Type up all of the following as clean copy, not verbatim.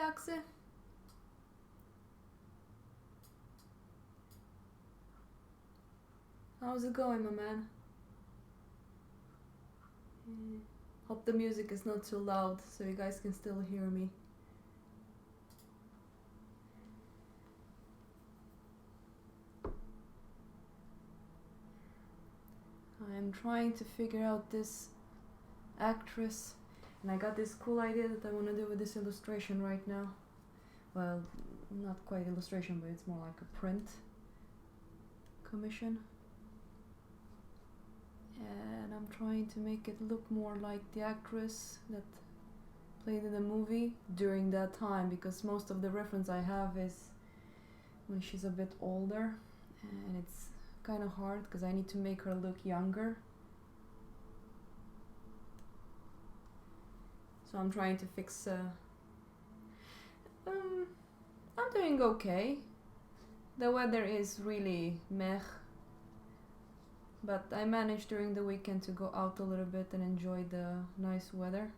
Axel. How's it going, my man? Hope the music is not too loud so you guys can still hear me. I am trying to figure out this actress, and I got this cool idea that I want to do with this illustration right now. Well, not quite illustration, but it's more like a print commission. And I'm trying to make it look more like the actress that played in the movie during that time, because most of the reference I have is when she's a bit older, and it's kind of hard because I need to make her look younger. So I'm trying to fix I'm doing okay. The weather is really meh, but I managed during the weekend to go out a little bit and enjoy the nice weather.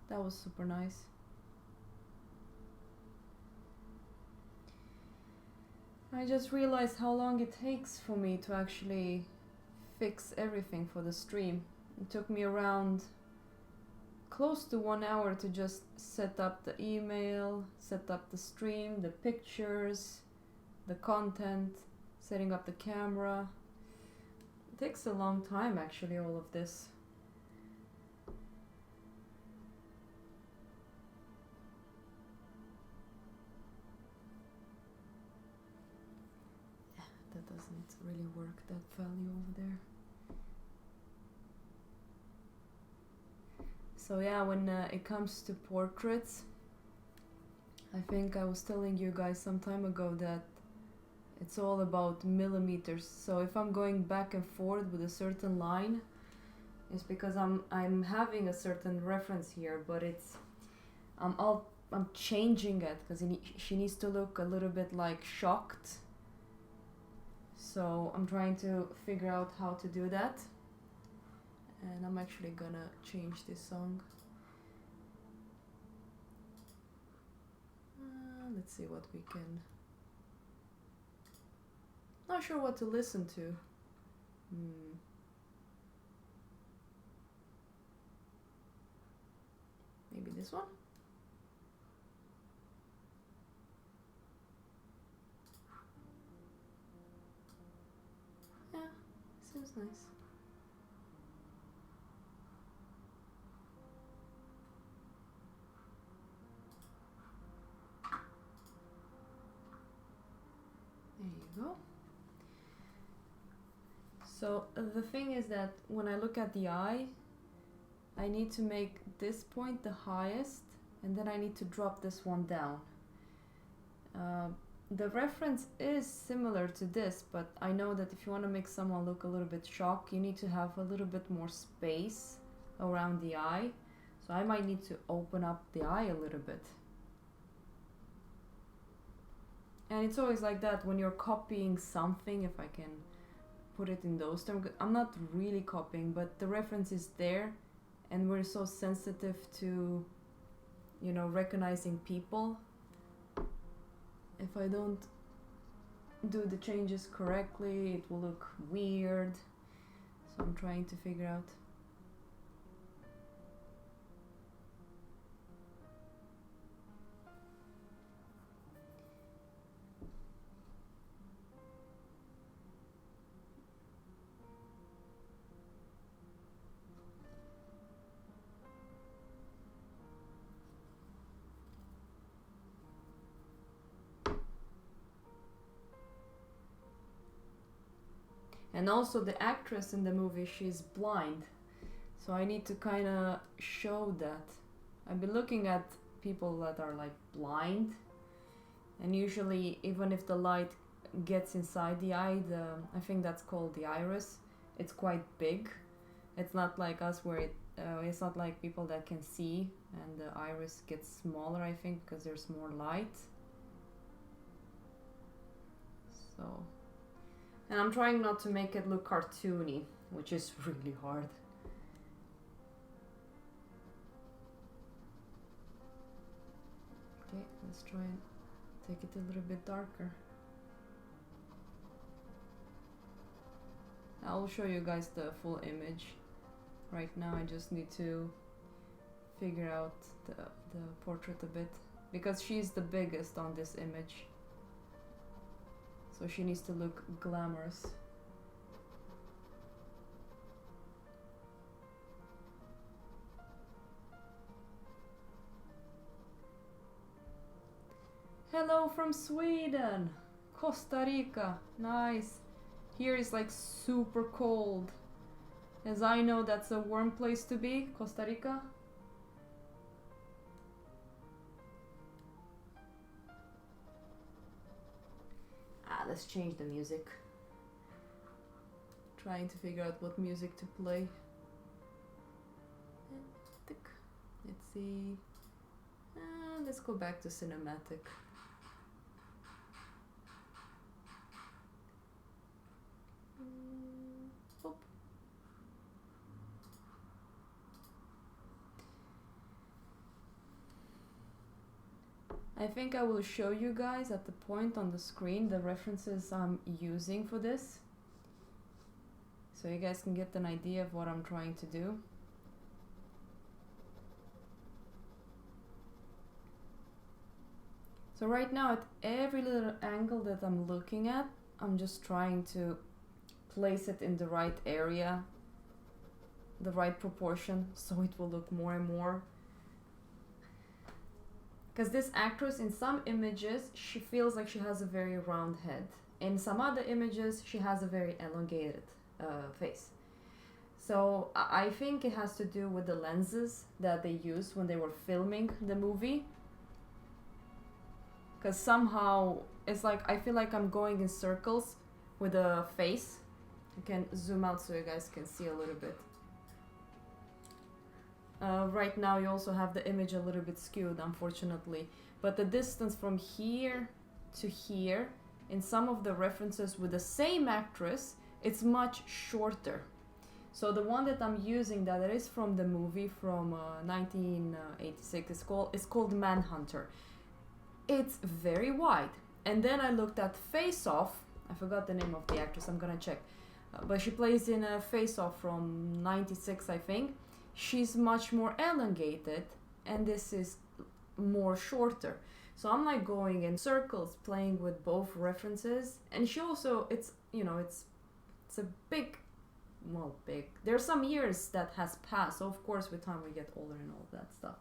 That was super nice. I just realized how long it takes for me to actually fix everything for the stream. It took me around close to 1 hour to just set up the email, set up the stream, the pictures, the content, setting up the camera. It takes a long time actually, all of this. That doesn't really work, that value over there. So yeah, when it comes to portraits, I think I was telling you guys some time ago that it's all about millimeters. So if I'm going back and forth with a certain line, it's because I'm having a certain reference here, but it's I'm changing it because she needs to look a little bit like shocked. So I'm trying to figure out how to do that. And I'm actually gonna change this song. Let's see what we can... Not sure what to listen to. Maybe this one? Yeah, seems nice. There you go. So the thing is that when I look at the eye, I need to make this point the highest, and then I need to drop this one down. The reference is similar to this, but I know that if you want to make someone look a little bit shocked, you need to have a little bit more space around the eye. So I might need to open up the eye a little bit. And it's always like that when you're copying something, if I can put it in those terms. I'm not really copying, but the reference is there, and we're so sensitive to, you know, recognizing people. If I don't do the changes correctly, it will look weird. So I'm trying to figure out. And also the actress in the movie, she's blind. So I need to kind of show that. I've been looking at people that are like blind, and usually even if the light gets inside the eye, I think that's called the iris, it's quite big. It's not like us where it's not like people that can see and the iris gets smaller, I think, because there's more light. So, and I'm trying not to make it look cartoony, which is really hard. Let's try and take it a little bit darker. I'll show you guys the full image. Right now I just need to figure out the portrait a bit, because she's the biggest on this image. So she needs to look glamorous. Hello from Sweden! Costa Rica, nice. Here is like super cold. As I know, that's a warm place to be, Costa Rica. Let's change the music. Trying to figure out what music to play. Let's see. Let's go back to cinematic. Oop. I think I will show you guys at the point on the screen the references I'm using for this, so you guys can get an idea of what I'm trying to do. So right now, at every little angle that I'm looking at, I'm just trying to place it in the right area, the right proportion, so it will look more and more. Because this actress, in some images, she feels like she has a very round head. In some other images, she has a very elongated face. So I think it has to do with the lenses that they used when they were filming the movie. Because somehow, it's like, I feel like I'm going in circles with a face. I can zoom out so you guys can see a little bit. Right now you also have the image a little bit skewed, unfortunately, but the distance from here to here in some of the references with the same actress, it's much shorter. So the one that I'm using, that is from the movie from 1986, is called Manhunter. It's very wide. And then I looked at Face Off. I forgot the name of the actress, I'm gonna check, but she plays in a Face Off from 96, I think. She's much more elongated, and this is more shorter. So I'm like going in circles, playing with both references. And she also, it's, you know, it's a big, well, big. There's some years that has passed. So of course, with time we get older and all that stuff.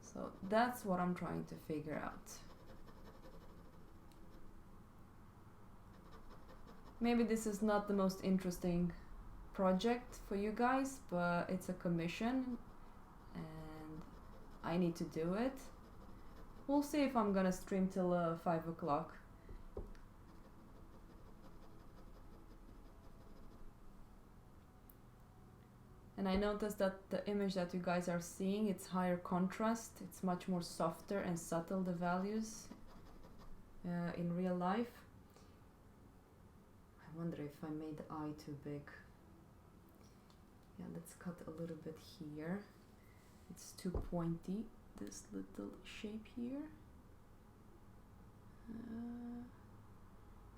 So that's what I'm trying to figure out. Maybe this is not the most interesting project for you guys, but it's a commission and I need to do it. We'll see if I'm gonna stream till 5 o'clock. And I noticed that the image that you guys are seeing, it's higher contrast, it's much more softer and subtle, the values in real life. I wonder if I made the eye too big. Yeah, let's cut a little bit here. It's too pointy, this little shape here.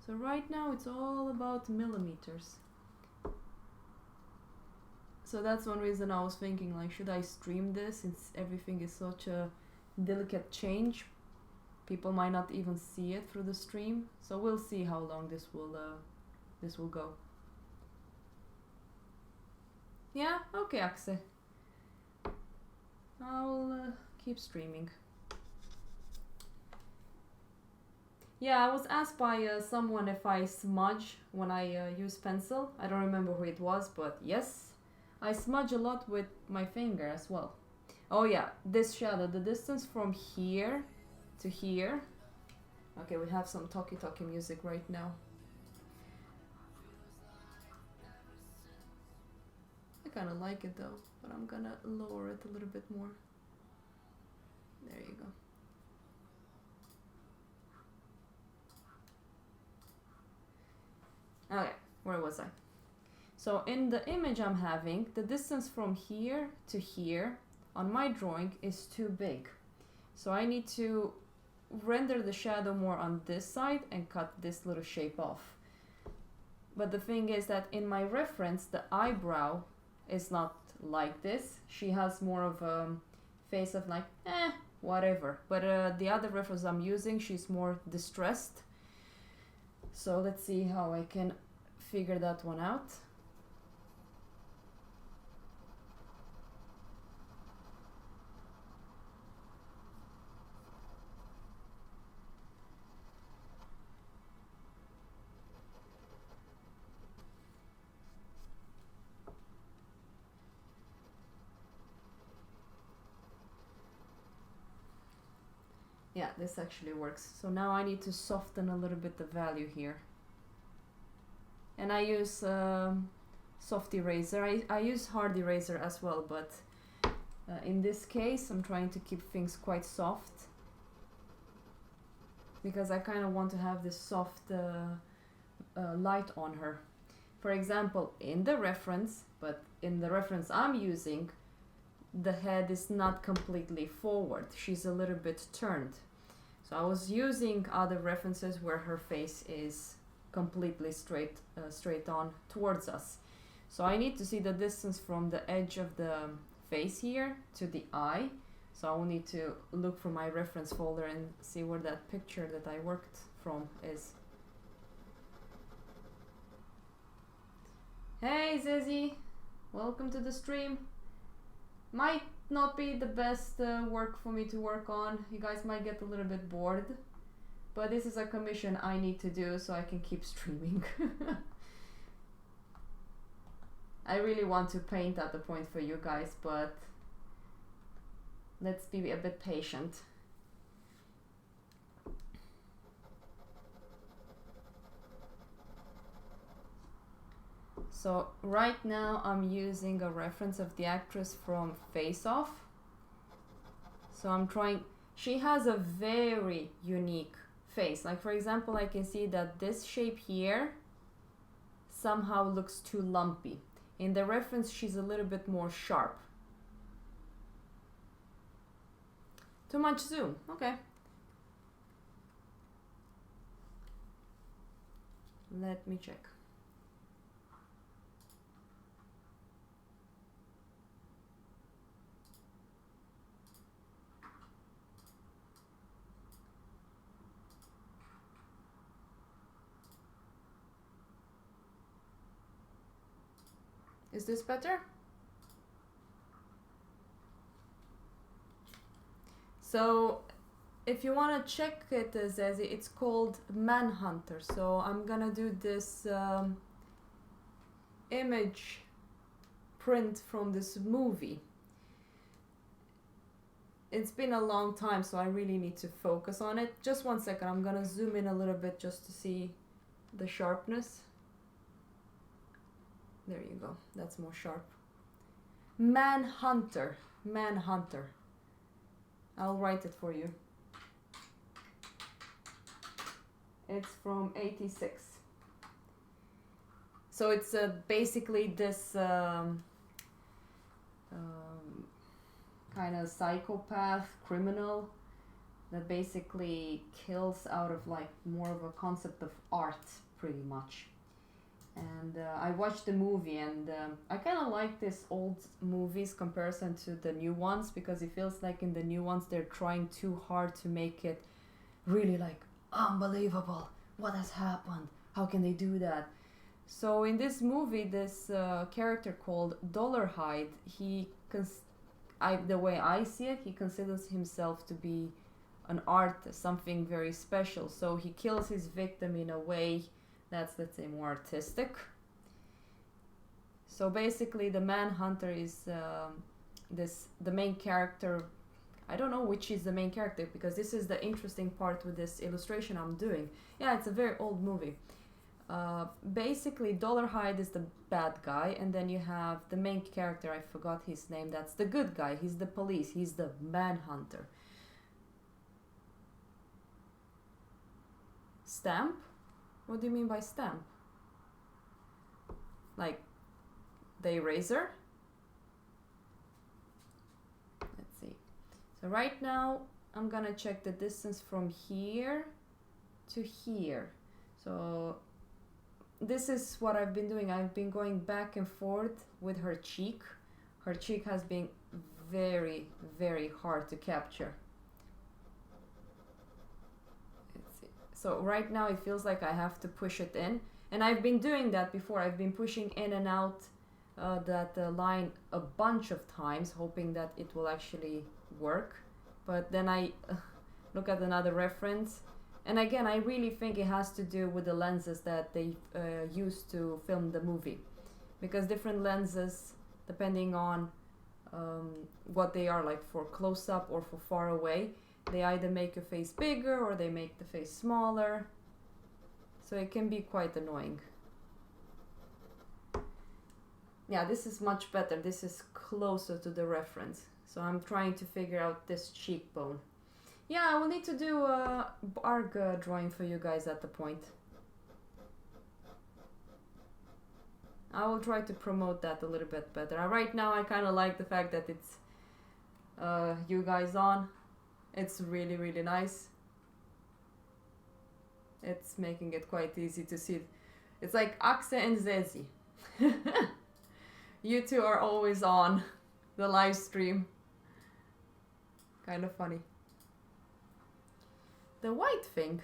So right now it's all about millimeters. So that's one reason I was thinking, like, should I stream this, since everything is such a delicate change? People might not even see it through the stream. So we'll see how long this will go. Yeah, okay, Axe. I'll keep streaming. Yeah, I was asked by someone if I smudge when I use pencil. I don't remember who it was, but yes, I smudge a lot with my finger as well. Oh yeah, this shadow, the distance from here to here. Okay, we have some talkie music right now. I kind of like it though, but I'm gonna lower it a little bit more. There you go. Okay, where was I? So in the image I'm having, the distance from here to here, on my drawing is too big. So I need to render the shadow more on this side and cut this little shape off. But the thing is that in my reference, the eyebrow is not like this. She has more of a face of like, whatever. But the other reference I'm using, she's more distressed. So let's see how I can figure that one out. Yeah, this actually works. So now I need to soften a little bit the value here. And I use soft eraser. I use hard eraser as well, but in this case I'm trying to keep things quite soft because I kind of want to have this soft light on her. For example, in the reference, but in the reference I'm using, the head is not completely forward. She's a little bit turned. So I was using other references where her face is completely straight on towards us. So I need to see the distance from the edge of the face here to the eye. So I will need to look for my reference folder and see where that picture that I worked from is. Hey Zizi, welcome to the stream. Might not be the best work for me to work on. You guys might get a little bit bored, but this is a commission I need to do so I can keep streaming. I really want to paint at the point for you guys, but let's be a bit patient. So right now I'm using a reference of the actress from Face Off. So I'm trying, she has a very unique face. Like for example, I can see that this shape here somehow looks too lumpy. In the reference, she's a little bit more sharp. Too much zoom, okay. Let me check. Is this better? So if you want to check it, Zazie, it's called Manhunter. So I'm gonna do this image print from this movie. It's been a long time, so I really need to focus on it. Just 1 second, I'm gonna zoom in a little bit just to see the sharpness. There you go, that's more sharp. Manhunter, Manhunter. I'll write it for you. It's from '86. So it's basically this kind of psychopath criminal that basically kills out of like more of a concept of art, pretty much. And I watched the movie, and I kind of like this old movies comparison to the new ones, because it feels like in the new ones they're trying too hard to make it really like unbelievable. What has happened? How can they do that? So in this movie, this character called Dollarhide, the way I see it, he considers himself to be an artist, something very special. So he kills his victim in a way that's, let's say, more artistic. So basically the Manhunter is the main character. I don't know which is the main character, because this is the interesting part with this illustration I'm doing. Yeah, it's a very old movie. Basically Dollarhide is the bad guy, and then you have the main character, I forgot his name, that's the good guy. He's the police, he's the Manhunter. Stamp? What do you mean by stamp? Like the eraser? So right now I'm gonna check the distance from here to here. So this is what I've been doing. I've been going back and forth with her cheek. Her cheek has been very, very hard to capture. Let's see. So right now it feels like I have to push it in. And I've been doing that before. I've been pushing in and out that line a bunch of times, hoping that it will actually work. But then I look at another reference. And again, I really think it has to do with the lenses that they used to film the movie. Because different lenses, depending on what they are, like for close-up or for far away, they either make your face bigger or they make the face smaller. So it can be quite annoying. Yeah, this is much better. This is closer to the reference. So I'm trying to figure out this cheekbone. Yeah, I will need to do a arc drawing for you guys at the point. I will try to promote that a little bit better. Right now I kind of like the fact that it's you guys on. It's really, really nice. It's making it quite easy to see. It's like Axe and Zezi. You two are always on the live stream. Kind of funny. The white thing.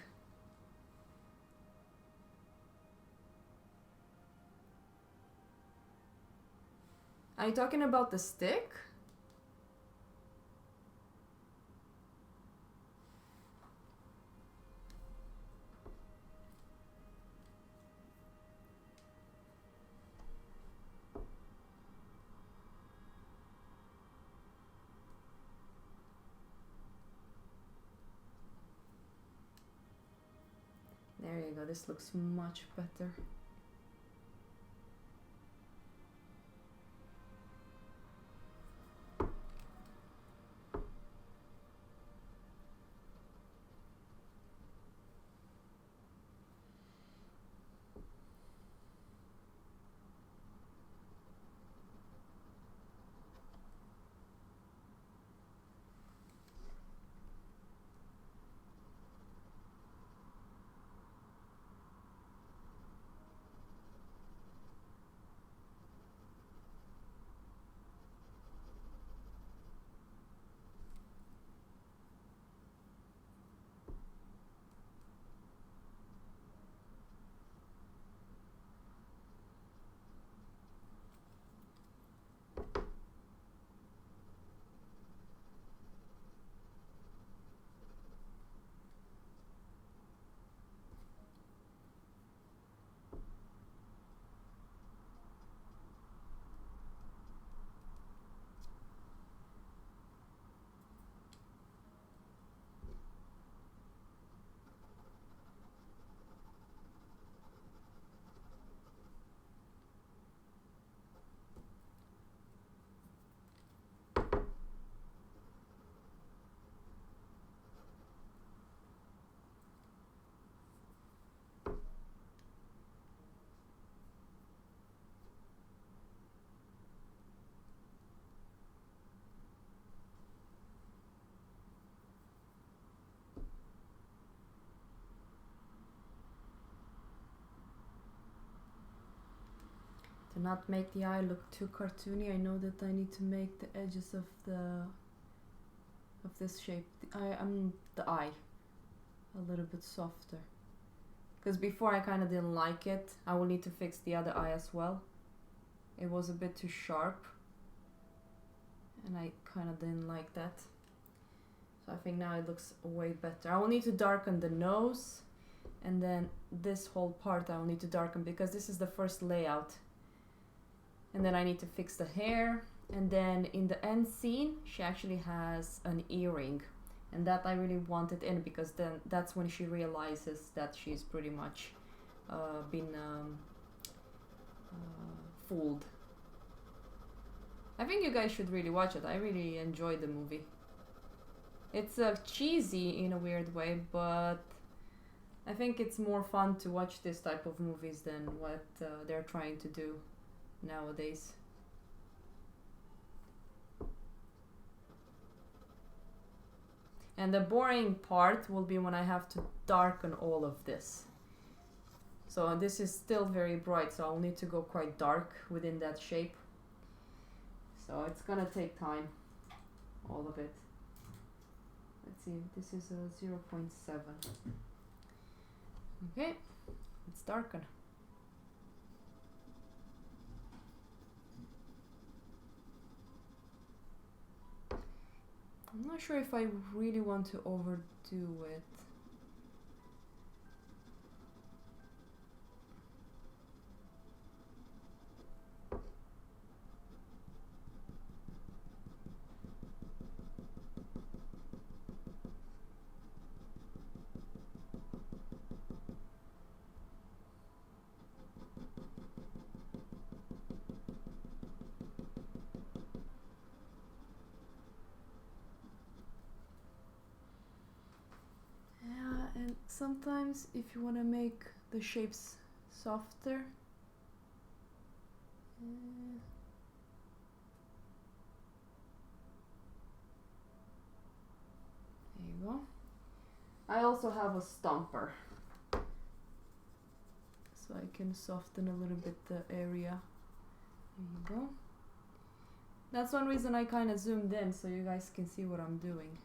Are you talking about the stick? There you go, this looks much better. To not make the eye look too cartoony, I know that I need to make the edges of this shape, the eye, a little bit softer. Because before I kind of didn't like it. I will need to fix the other eye as well. It was a bit too sharp, and I kind of didn't like that. So I think now it looks way better. I will need to darken the nose, and then this whole part I will need to darken because this is the first layout. And then I need to fix the hair, and then in the end scene she actually has an earring, and that I really wanted in because then that's when she realizes that she's pretty much been fooled. I think you guys should really watch it. I really enjoyed the movie. It's cheesy in a weird way, but I think it's more fun to watch this type of movies than what they're trying to do nowadays. And the boring part will be when I have to darken all of this. So this is still very bright, so I'll need to go quite dark within that shape. So it's gonna take time, all of it. Let's see, this is a 0.7. Okay, let's darken. I'm not sure if I really want to overdo it. And sometimes if you want to make the shapes softer, there you go. I also have a stomper, so I can soften a little bit the area. There you go. That's one reason I kind of zoomed in, so you guys can see what I'm doing.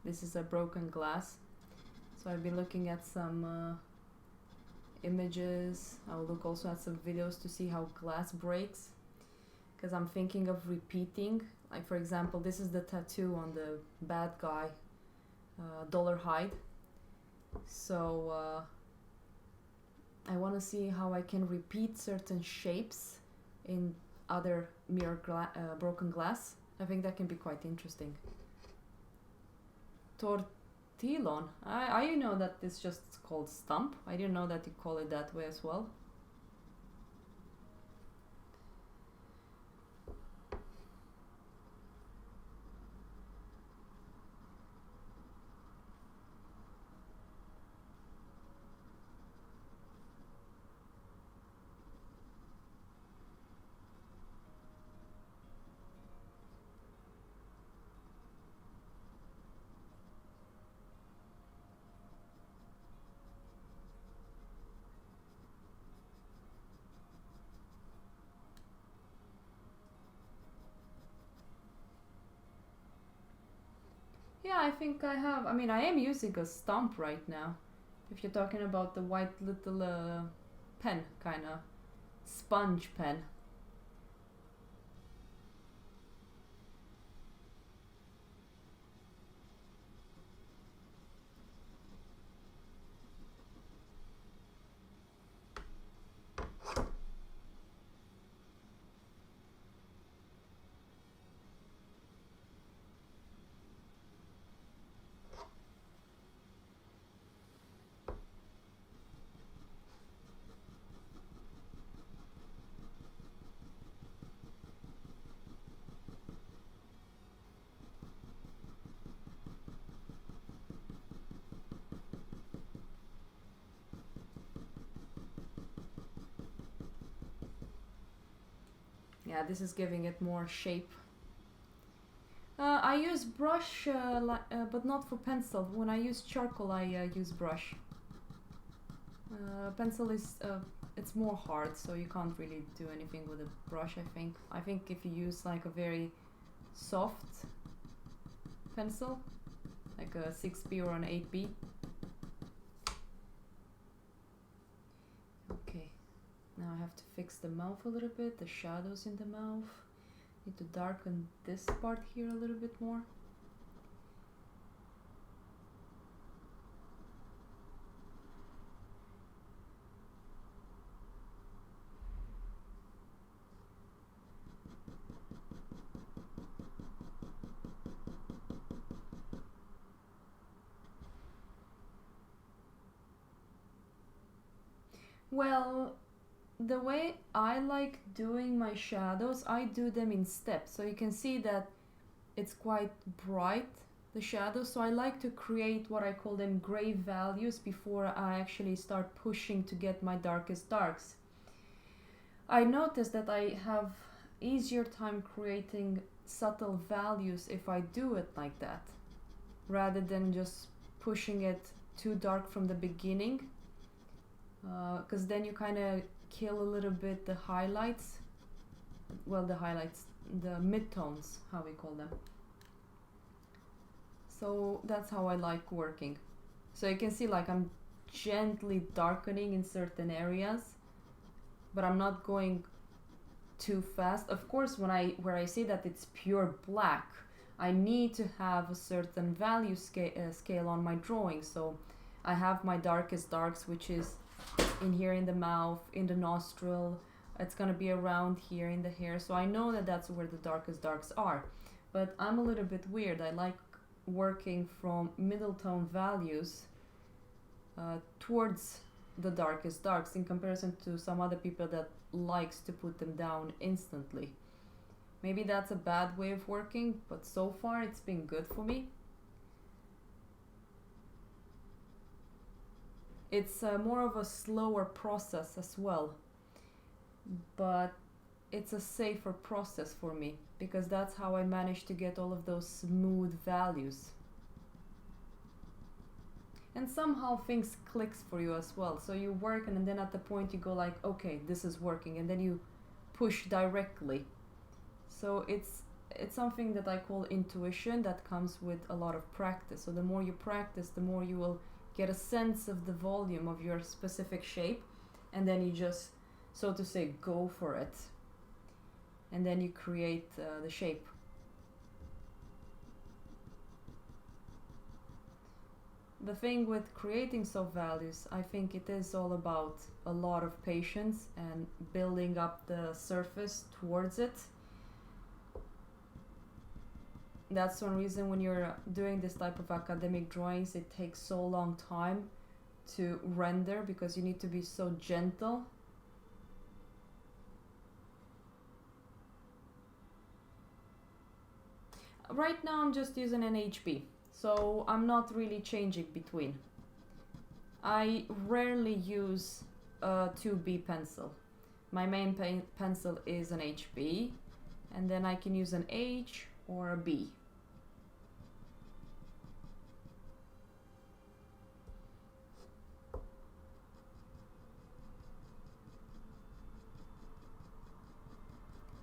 This is a broken glass, so I've been looking at some images. I'll look also at some videos to see how glass breaks, because I'm thinking of repeating. Like for example, this is the tattoo on the bad guy, Dollar Hyde. So I want to see how I can repeat certain shapes in other broken glass. I think that can be quite interesting. Tortillon. I know that it's just called stump. I didn't know that you call it that way as well. Yeah, I think I have. I mean, I am using a stump right now. If you're talking about the white little pen, kind of sponge pen. Yeah, this is giving it more shape. I use brush, but not for pencil. When I use charcoal, I use brush. Pencil is it's more hard, so you can't really do anything with a brush. I think if you use like a very soft pencil, like a 6B or an 8B. Okay, now I have to fix the mouth a little bit, the shadows in the mouth. Need to darken this part here a little bit more. Well, the way I like doing my shadows, I do them in steps. So you can see that it's quite bright, the shadows. So I like to create what I call them gray values before I actually start pushing to get my darkest darks. I noticed that I have easier time creating subtle values if I do it like that, rather than just pushing it too dark from the beginning. Because then you kind of kill a little bit the highlights. Well, the midtones, how we call them. So that's how I like working. So you can see like I'm gently darkening in certain areas, but I'm not going too fast. Of course, where I see that it's pure black, I need to have a certain value scale on my drawing. So I have my darkest darks, which is in here in the mouth, in the nostril. It's gonna be around here in the hair. So I know that that's where the darkest darks are. But I'm a little bit weird. I like working from middle tone values towards the darkest darks, in comparison to some other people that likes to put them down instantly. Maybe that's a bad way of working, but so far it's been good for me. It's more of a slower process as well, but it's a safer process for me, because that's how I managed to get all of those smooth values. And somehow things clicks for you as well. So you work, and then at the point you go like, okay, this is working, and then you push directly. So it's something that I call intuition, that comes with a lot of practice. So the more you practice, the more you will get a sense of the volume of your specific shape, and then you just, so to say, go for it, and then you create the shape. The thing with creating soft values, I think it is all about a lot of patience and building up the surface towards it. That's one reason when you're doing this type of academic drawings, it takes so long time to render, because you need to be so gentle. Right now I'm just using an HB, so I'm not really changing between. I rarely use a 2B pencil. My main pencil is an HB, and then I can use an H or a B.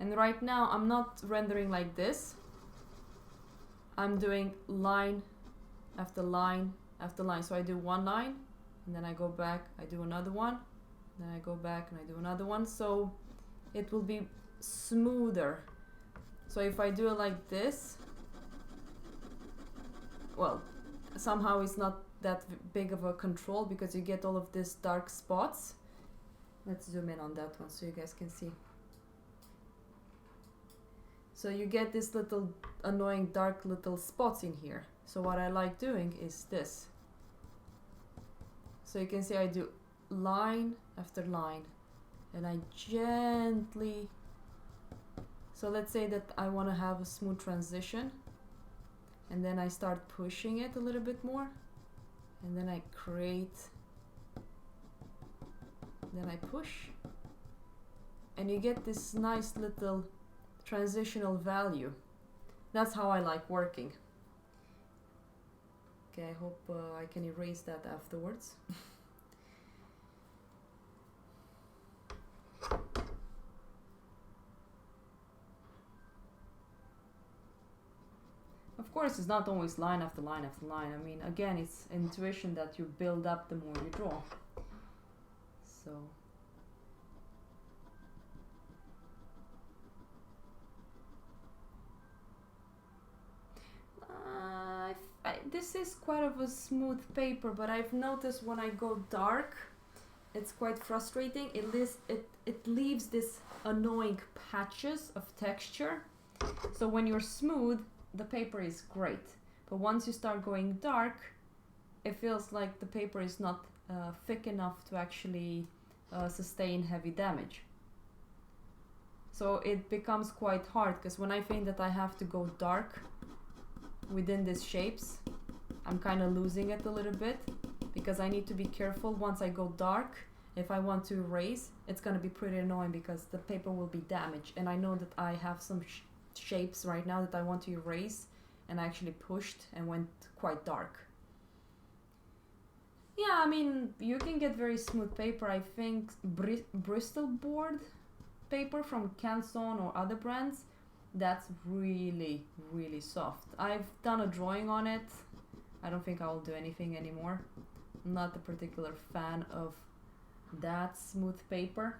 And right now I'm not rendering like this. I'm doing line after line after line. So I do one line, and then I go back, I do another one, then I go back and I do another one. So it will be smoother. So if I do it like this, well, somehow it's not that big of a control, because you get all of these dark spots. Let's zoom in on that one so you guys can see. So you get this little annoying dark little spots in here. So what I like doing is this. So you can see I do line after line, and I gently, so let's say that I want to have a smooth transition, and then I start pushing it a little bit more, and then I create, then I push, and you get this nice little transitional value. That's how I like working. Okay, I hope I can erase that afterwards. Of course, it's not always line after line after line. I mean, again, it's intuition that you build up the more you draw. So... this is quite of a smooth paper, but I've noticed when I go dark, it's quite frustrating. It leaves this annoying patches of texture. So when you're smooth, the paper is great. But once you start going dark, it feels like the paper is not thick enough to actually sustain heavy damage. So it becomes quite hard, because when I think that I have to go dark within these shapes, I'm kind of losing it a little bit, because I need to be careful once I go dark. If I want to erase, it's going to be pretty annoying because the paper will be damaged, and I know that I have some shapes right now that I want to erase, and I actually pushed and went quite dark. Yeah, I mean, you can get very smooth paper. I think Bristol board paper from Canson or other brands, that's really, really soft. I've done a drawing on it. I don't think I will do anything anymore. I'm not a particular fan of that smooth paper.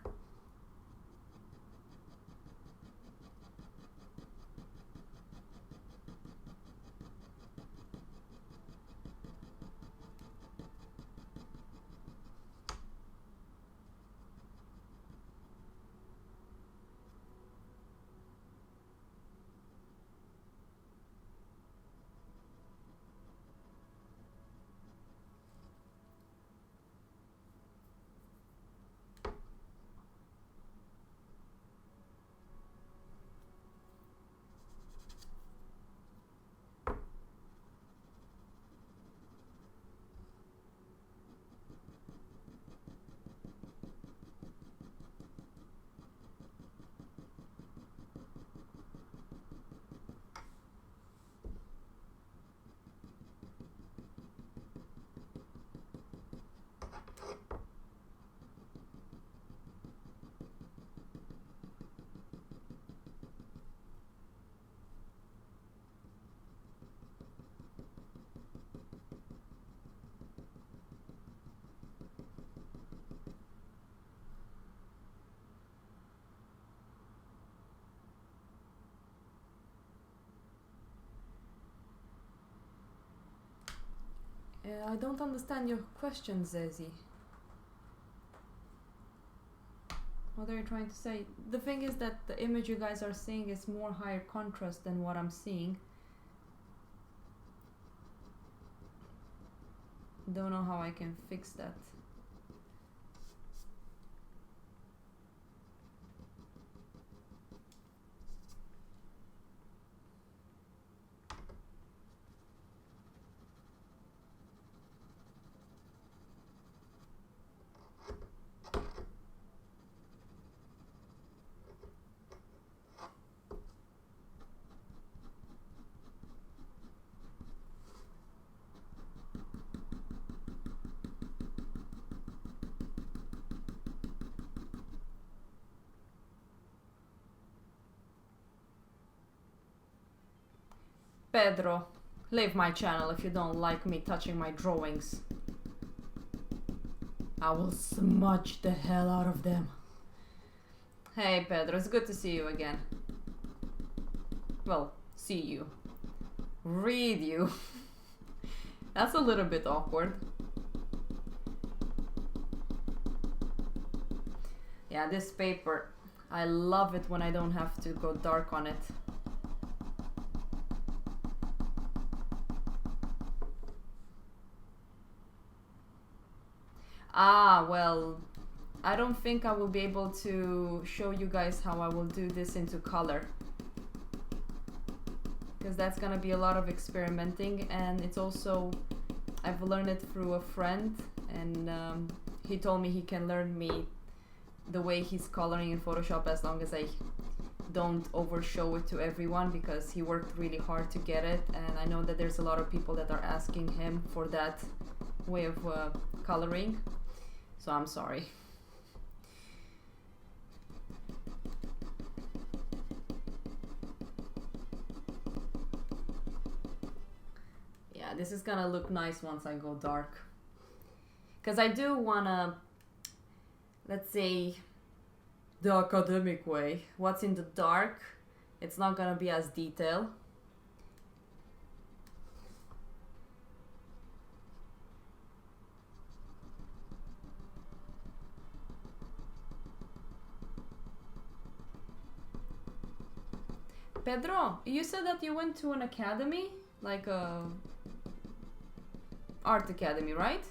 I don't understand your question, Zezi. What are you trying to say? The thing is that the image you guys are seeing is more higher contrast than what I'm seeing. Don't know how I can fix that. Pedro, leave my channel if you don't like me touching my drawings. I will smudge the hell out of them. Hey Pedro, it's good to see you again. Well, see you. Read you. That's a little bit awkward. Yeah, this paper, I love it when I don't have to go dark on it. Ah, well, I don't think I will be able to show you guys how I will do this into color, because that's gonna be a lot of experimenting, and it's also, I've learned it through a friend, and he told me he can learn me the way he's coloring in Photoshop as long as I don't overshow it to everyone because he worked really hard to get it, and I know that there's a lot of people that are asking him for that way of coloring, so I'm sorry. Yeah, this is gonna look nice once I go dark, because I do wanna, let's say, the academic way. What's in the dark, it's not gonna be as detailed. Pedro, you said that you went to an academy, like a art academy, right?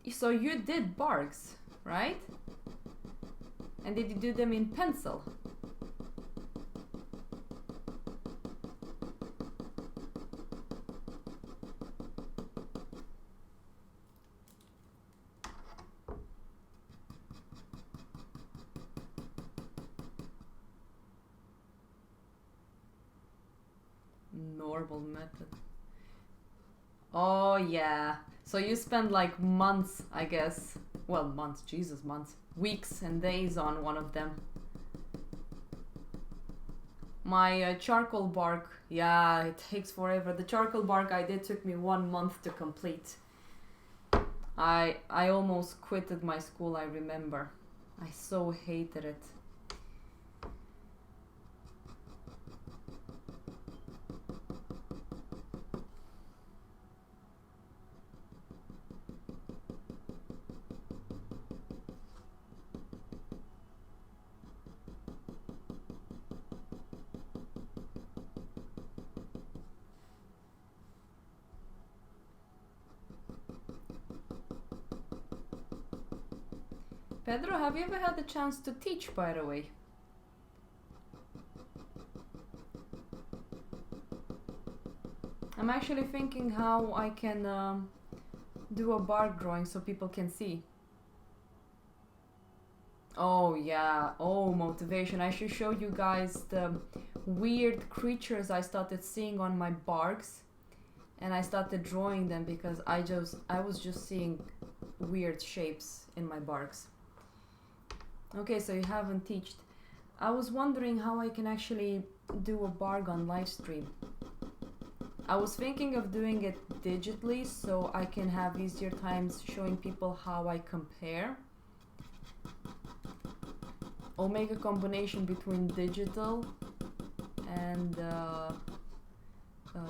So you did barks, right? And did you do them in pencil? Normal method. Oh yeah. So you spend like months, I guess. Well, months, Jesus, months. Weeks and days on one of them. My charcoal bark, yeah, it takes forever. The charcoal bark I did took me 1 month to complete. I almost quitted my school, I remember. I so hated it. Pedro, have you ever had the chance to teach, by the way? I'm actually thinking how I can do a bark drawing so people can see. Oh yeah, oh motivation. I should show you guys the weird creatures I started seeing on my barks, and I started drawing them because I was just seeing weird shapes in my barks. Okay, so you haven't teached. I was wondering how I can actually do a bark on live stream. I was thinking of doing it digitally so I can have easier times showing people how I compare. Or make a combination between digital and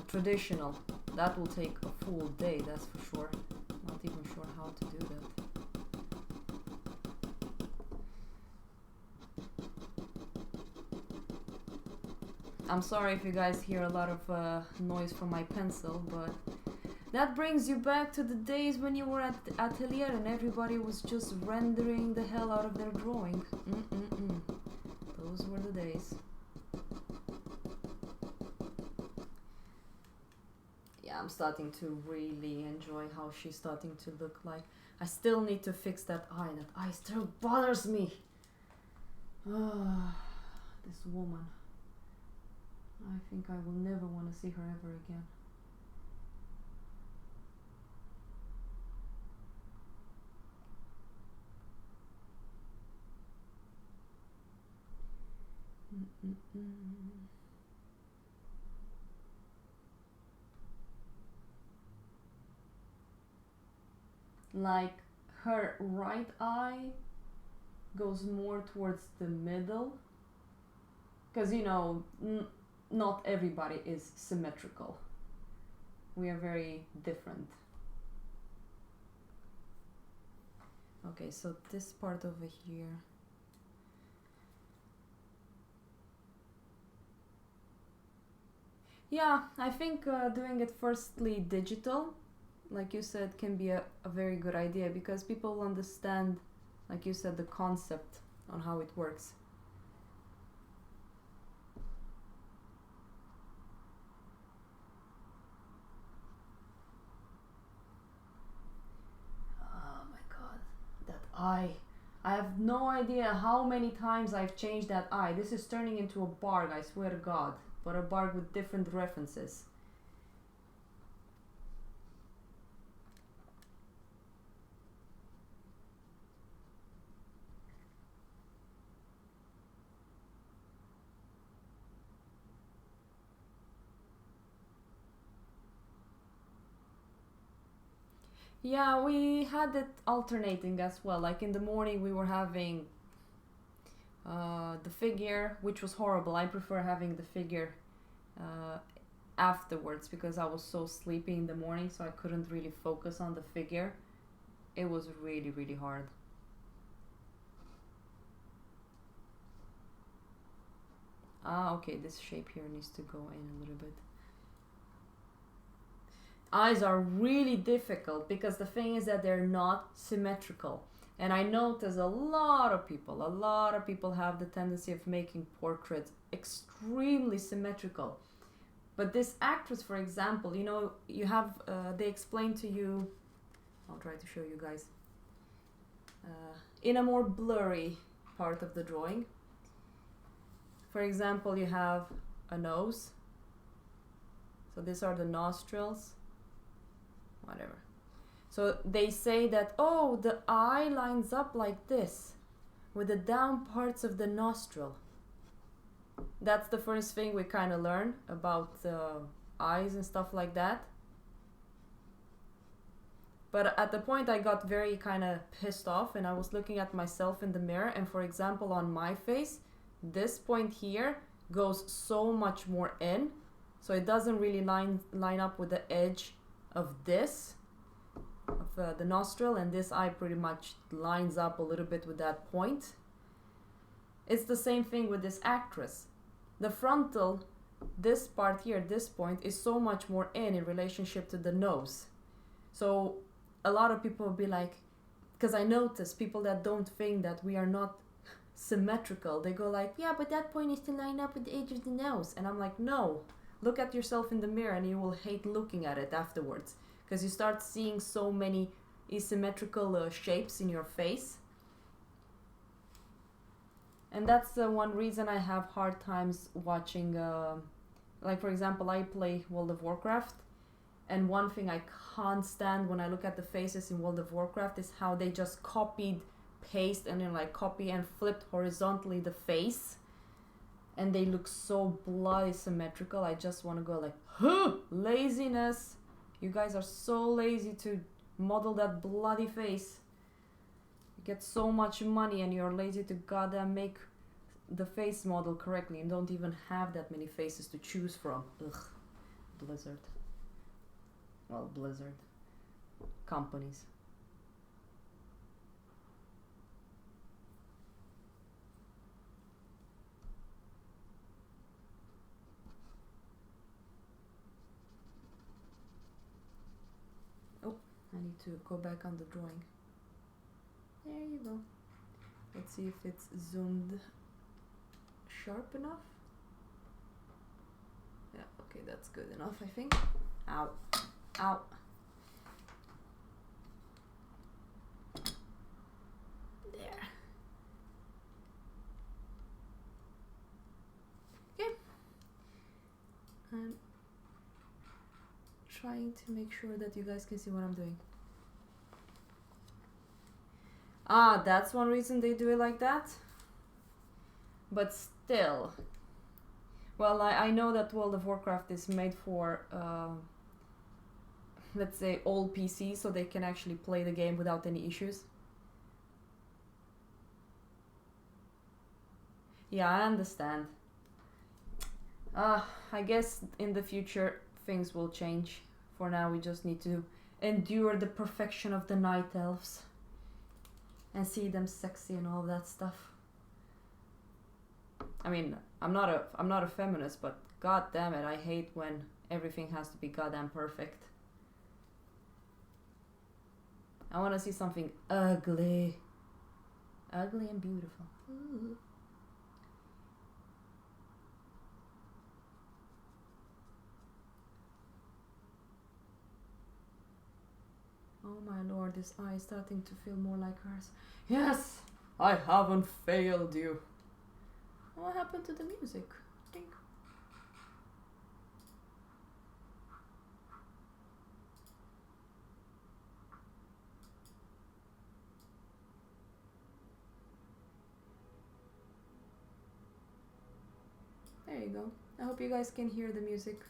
traditional. That will take a full day, that's for sure. Not even sure how to do that. I'm sorry if you guys hear a lot of noise from my pencil, but that brings you back to the days when you were at the atelier and everybody was just rendering the hell out of their drawing. Those were the days. Yeah, I'm starting to really enjoy how she's starting to look like. I still need to fix that eye. That eye still bothers me. This woman. I think I will never want to see her ever again. Like her right eye goes more towards the middle, because you know not everybody is symmetrical. We are very different. Okay, so this part over here. Yeah, I think doing it firstly digital, like you said, can be a very good idea because people will understand, like you said, the concept on how it works. Oh my god, that eye. I have no idea how many times I've changed that eye. This is turning into a barg, I swear to god, but a barg with different references. Yeah, we had it alternating as well. Like in the morning, we were having the figure, which was horrible. I prefer having the figure uh, afterwards because I was so sleepy in the morning, so I couldn't really focus on the figure. It was really, really hard. Ah, okay, this shape here needs to go in a little bit. Eyes are really difficult because the thing is that they're not symmetrical. And I notice a lot of people have the tendency of making portraits extremely symmetrical. But this actress, for example, you know, you have, they explain to you, I'll try to show you guys, in a more blurry part of the drawing. For example, you have a nose. So these are the nostrils. Whatever. So they say that, oh, the eye lines up like this with the down parts of the nostril. That's the first thing we kind of learn about eyes and stuff like that. But at the point I got very kind of pissed off and I was looking at myself in the mirror, and for example on my face, this point here goes so much more in, so it doesn't really line up with the edge of this, of the nostril, and this eye pretty much lines up a little bit with that point. It's the same thing with this actress. The frontal, this part here, this point, is so much more in relationship to the nose. So a lot of people will be like, because I notice people that don't think that we are not symmetrical, they go like, yeah, but that point is to line up with the edge of the nose. And I'm like, no, look at yourself in the mirror and you will hate looking at it afterwards, because you start seeing so many asymmetrical shapes in your face. And that's the one reason I have hard times watching, like for example, I play World of Warcraft, and one thing I can't stand when I look at the faces in World of Warcraft is how they just copied, paste, and then like copy and flipped horizontally the face, and they look so bloody symmetrical. I just want to go like, huh, laziness. You guys are so lazy to model that bloody face. You get so much money and you're lazy to goddamn make the face model correctly and don't even have that many faces to choose from. Ugh. Blizzard. Well, Blizzard. Companies. I need to go back on the drawing. There you go. Let's see if it's zoomed sharp enough. Yeah, okay, that's good enough, I think. Ow. Ow. There. Okay. I'm trying to make sure that you guys can see what I'm doing. Ah, that's one reason they do it like that. But still. Well, I know that World of Warcraft is made for, let's say, old PCs, so they can actually play the game without any issues. Yeah, I understand. I guess in the future things will change. For now, we just need to endure the perfection of the night elves and see them sexy and all that stuff. I mean, I'm not a feminist, but god damn it, I hate when everything has to be goddamn perfect. I want to see something ugly. Ugly and beautiful. Ooh. Oh my lord, this eye is starting to feel more like hers. Yes! I haven't failed you. What happened to the music? Think. There you go. I hope you guys can hear the music.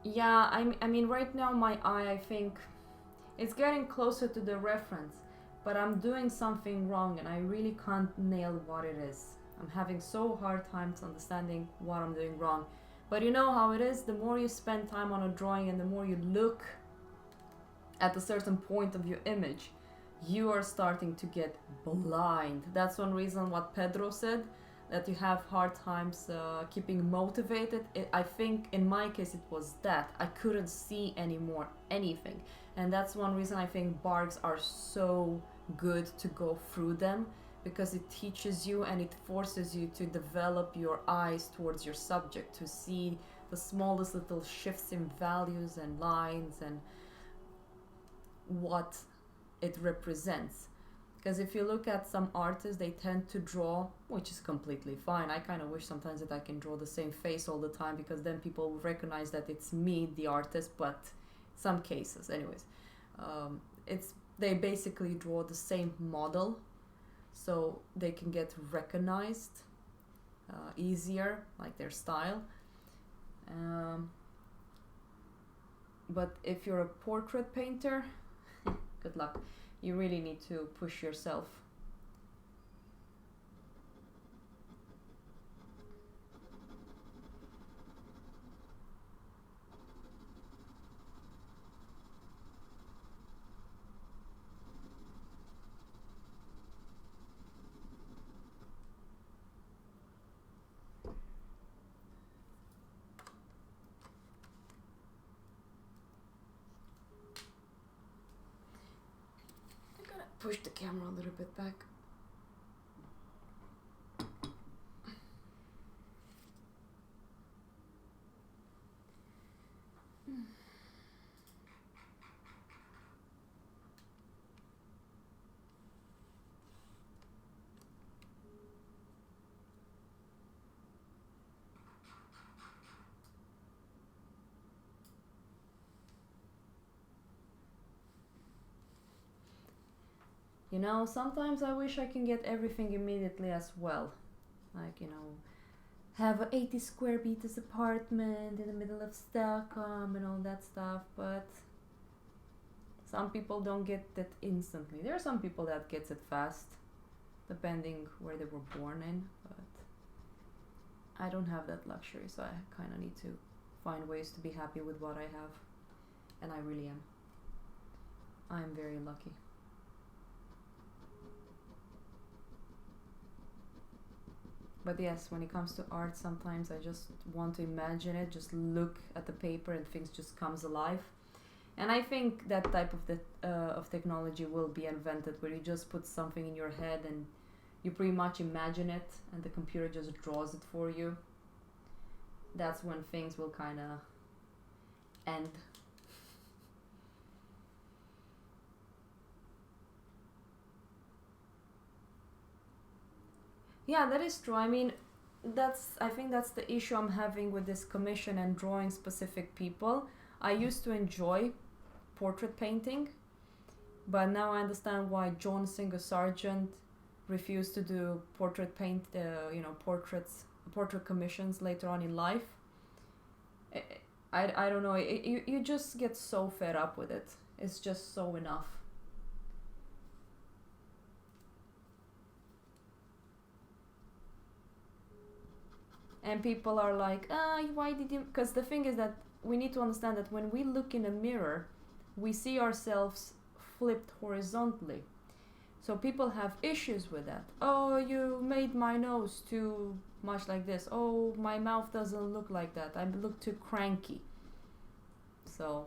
Yeah, I mean, right now my eye, I think, it's getting closer to the reference, but I'm doing something wrong and I really can't nail what it is. I'm having so hard times understanding what I'm doing wrong. But you know how it is, the more you spend time on a drawing and the more you look at a certain point of your image, you are starting to get blind. That's one reason what Pedro said, that you have hard times keeping motivated. I think in my case it was that I couldn't see anymore anything, and that's one reason I think barks are so good to go through them, because it teaches you and it forces you to develop your eyes towards your subject, to see the smallest little shifts in values and lines and what it represents. Because if you look at some artists, they tend to draw, which is completely fine. I kind of wish sometimes that I can draw the same face all the time, because then people will recognize that it's me, the artist. But some cases, anyways, they basically draw the same model, so they can get recognized easier, like their style. But if you're a portrait painter, good luck. You really need to push yourself. I'm gonna push the camera a little bit back. You know, sometimes I wish I can get everything immediately as well. Like, you know, have a 80 square meters apartment in the middle of Stockholm and all that stuff, but some people don't get that instantly. There are some people that gets it fast, depending where they were born in, but I don't have that luxury, so I kind of need to find ways to be happy with what I have, and I really am. I'm very lucky. But yes, when it comes to art, sometimes I just want to imagine it, just look at the paper and things just comes alive. And I think that type of technology will be invented, where you just put something in your head and you pretty much imagine it and the computer just draws it for you. That's when things will kind of end. Yeah, that is true. I mean, I think that's the issue I'm having with this commission and drawing specific people. I used to enjoy portrait painting, but now I understand why John Singer Sargent refused to do portrait commissions later on in life. I don't know, you just get so fed up with it. It's just so enough. And people are like, why did you... Because the thing is that we need to understand that when we look in a mirror, we see ourselves flipped horizontally. So people have issues with that. Oh, you made my nose too much like this. Oh, my mouth doesn't look like that. I look too cranky. So...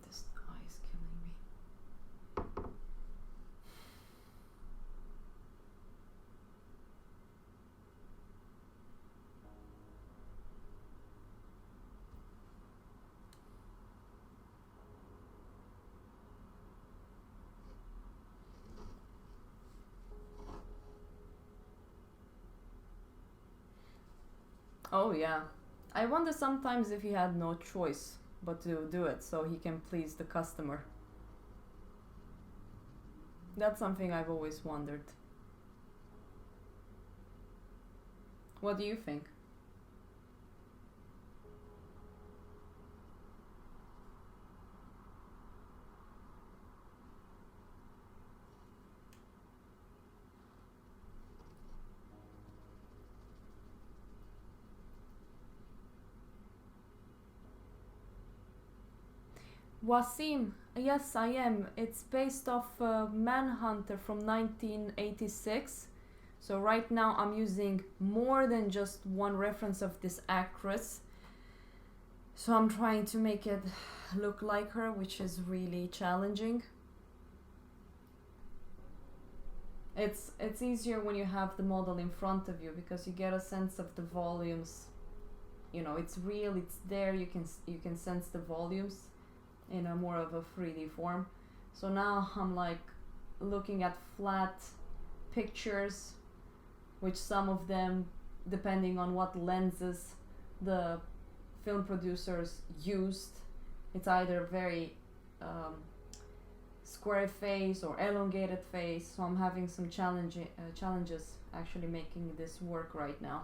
This eye is killing me. Oh yeah. I wonder sometimes if he had no choice but to do it so he can please the customer. That's something I've always wondered. What do you think? Wasim, yes I am. It's based off Manhunter from 1986. So right now I'm using more than just one reference of this actress. So I'm trying to make it look like her, which is really challenging. It's easier when you have the model in front of you because you get a sense of the volumes. You know, it's real, it's there, you can sense the volumes in a more of a 3D form. So now I'm like looking at flat pictures, which some of them, depending on what lenses the film producers used, it's either very square face or elongated face. So I'm having some challenges actually making this work right now.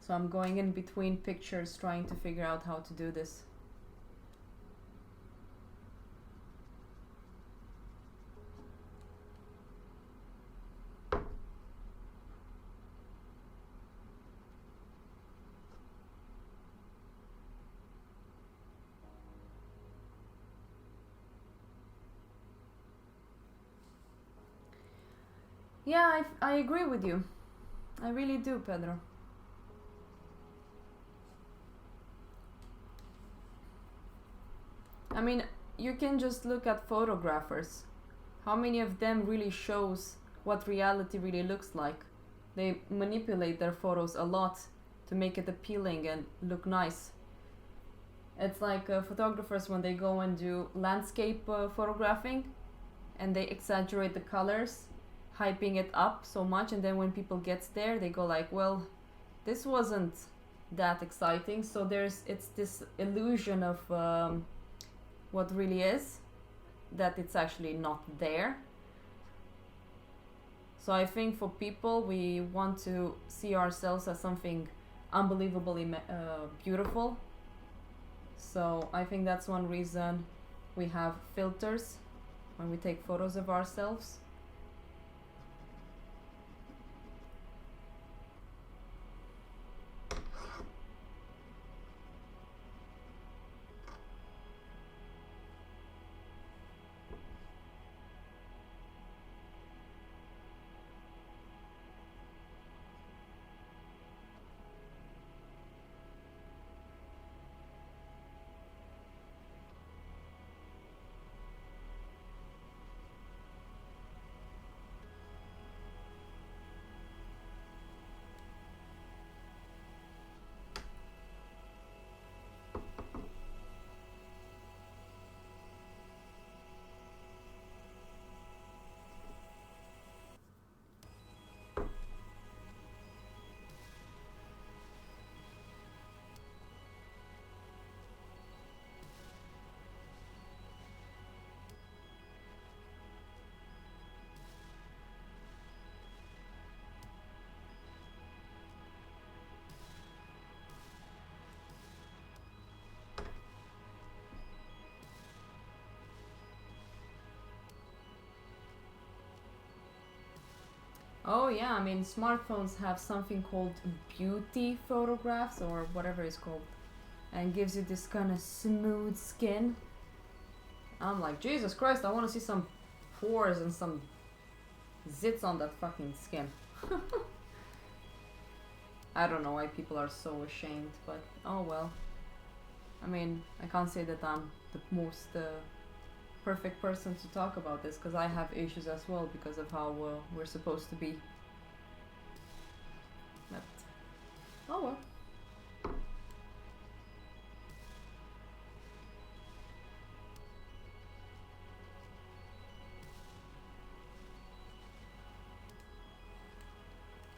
So I'm going in between pictures trying to figure out how to do this. Yeah, I agree with you. I really do, Pedro. I mean, you can just look at photographers. How many of them really shows what reality really looks like? They manipulate their photos a lot to make it appealing and look nice. It's like photographers when they go and do landscape photographing and they exaggerate the colors, hyping it up so much, and then when people gets there they go like, well, this wasn't that exciting. So it's this illusion of what really is, that it's actually not there. So I think for people, we want to see ourselves as something unbelievably beautiful. So I think that's one reason we have filters when we take photos of ourselves. Oh yeah, I mean smartphones have something called beauty photographs or whatever it's called, and gives you this kind of smooth skin. I'm like, Jesus Christ, I want to see some pores and some zits on that fucking skin. I don't know why people are so ashamed, but oh well. I mean, I can't say that I'm the most perfect person to talk about this, because I have issues as well because of how we're supposed to be. But oh well.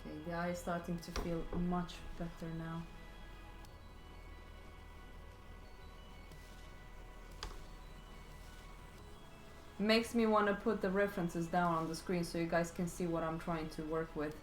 Okay, the eye is starting to feel much better now. Makes me want to put the references down on the screen so you guys can see what I'm trying to work with.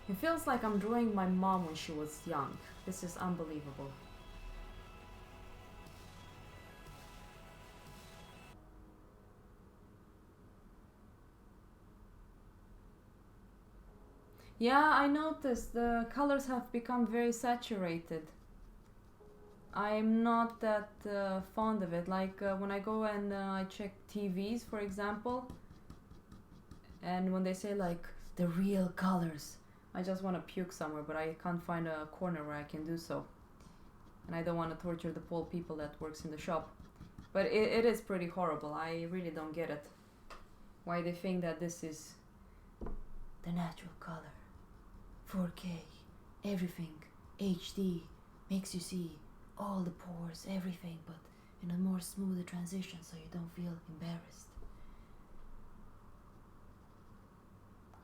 It feels like I'm drawing my mom when she was young. This is unbelievable. Yeah, I noticed the colors have become very saturated. I'm not that fond of it. Like when I go and I check TVs, for example, and when they say like the real colors, I just want to puke somewhere, but I can't find a corner where I can do so. And I don't want to torture the poor people that works in the shop. But it is pretty horrible. I really don't get it. Why they think that this is the natural color. 4K, everything, HD, makes you see all the pores, everything, but in a more smoother transition so you don't feel embarrassed.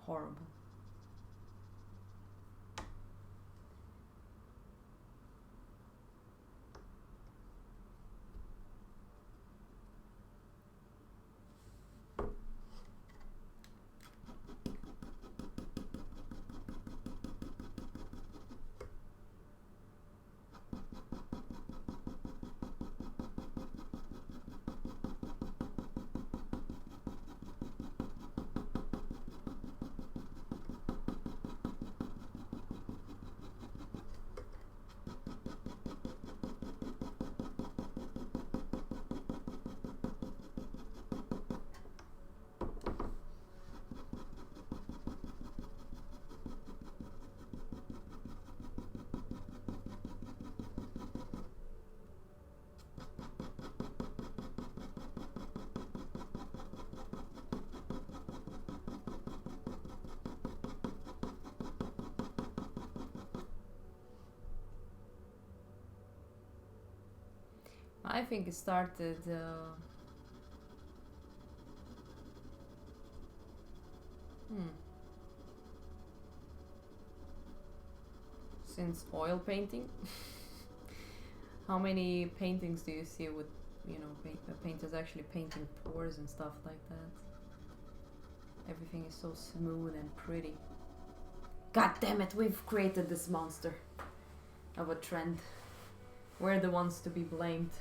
Horrible. I think it started since oil painting. How many paintings do you see with, you know, painters actually painting pores and stuff like that? Everything is so smooth and pretty. God damn it, we've created this monster of a trend. We're the ones to be blamed.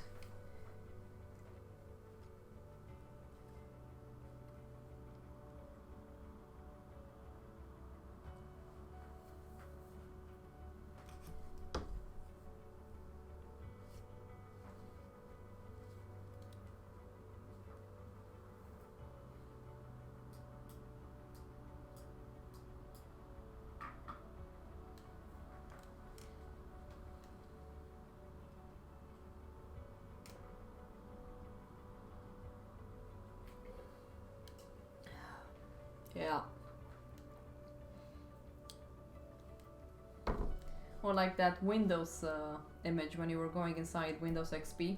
Yeah. Or like that Windows image when you were going inside Windows XP.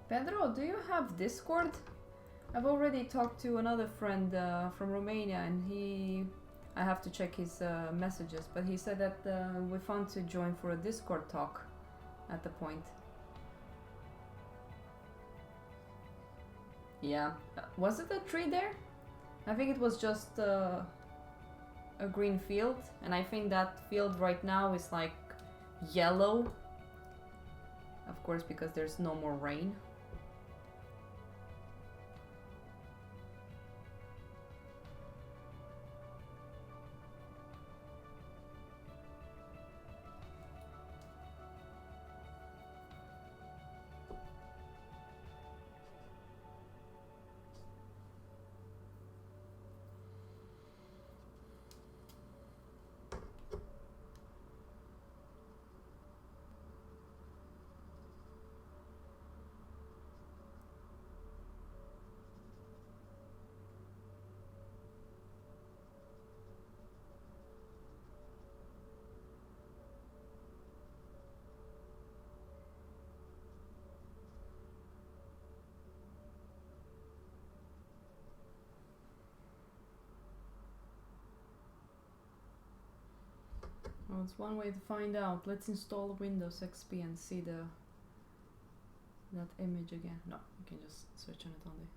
Pedro, do you have Discord? I've already talked to another friend from Romania, and I have to check his messages, but he said that we found to join for a Discord talk at the point. Yeah. Was it a tree there? I think it was just a green field, and I think that field right now is like yellow. Of course, because there's no more rain. Well, it's one way to find out. Let's install Windows XP and see that image again. No, you can just search on it only.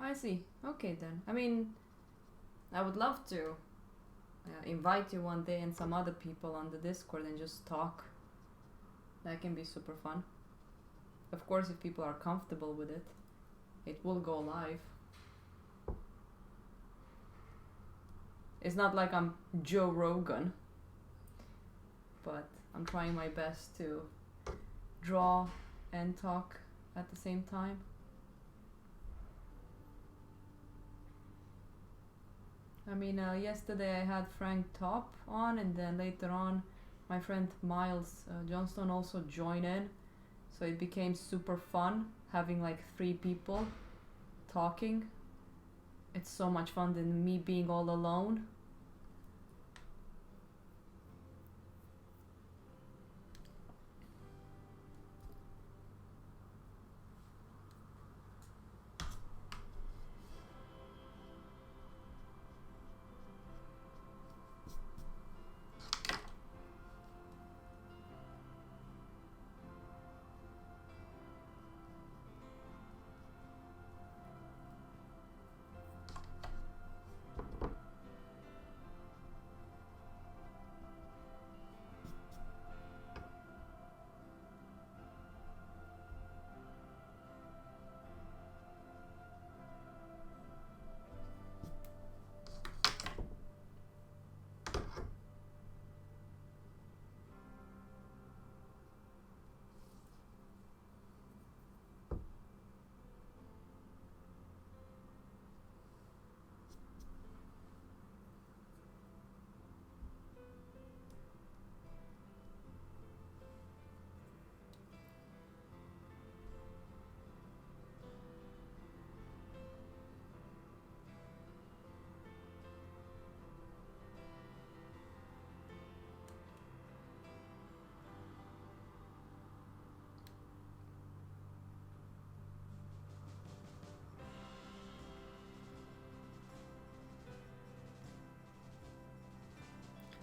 I see. Okay then. I mean, I would love to invite you one day and some other people on the Discord and just talk. That can be super fun. Of course, if people are comfortable with it, it will go live. It's not like I'm Joe Rogan, but I'm trying my best to draw and talk at the same time. I mean, yesterday I had Frank Top on, and then later on my friend Miles Johnston also joined in, so it became super fun having like 3 people talking. It's so much fun than me being all alone.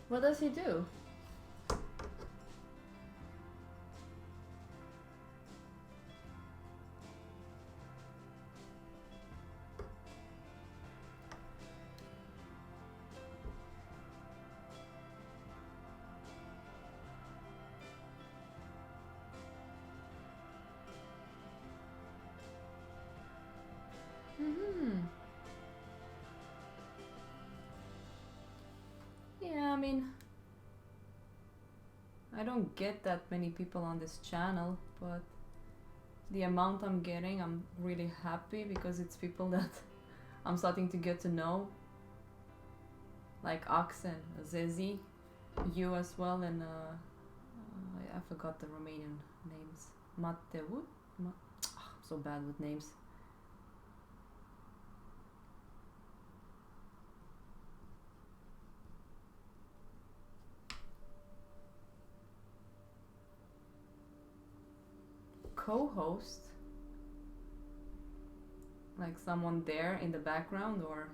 What does he do? Yeah, I mean, I don't get that many people on this channel, but the amount I'm getting, I'm really happy because it's people that I'm starting to get to know, like Oxen, Zezi, you as well, and I forgot the Romanian names. Mateu? I'm so bad with names. Co-host? Like someone there in the background, or?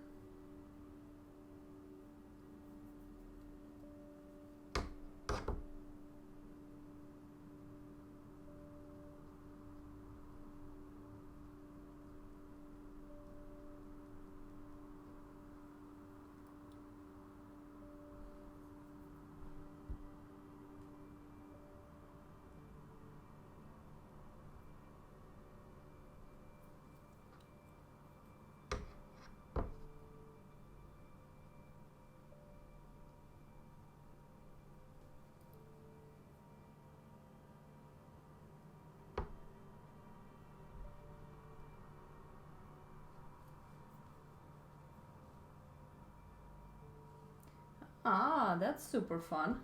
Ah, that's super fun.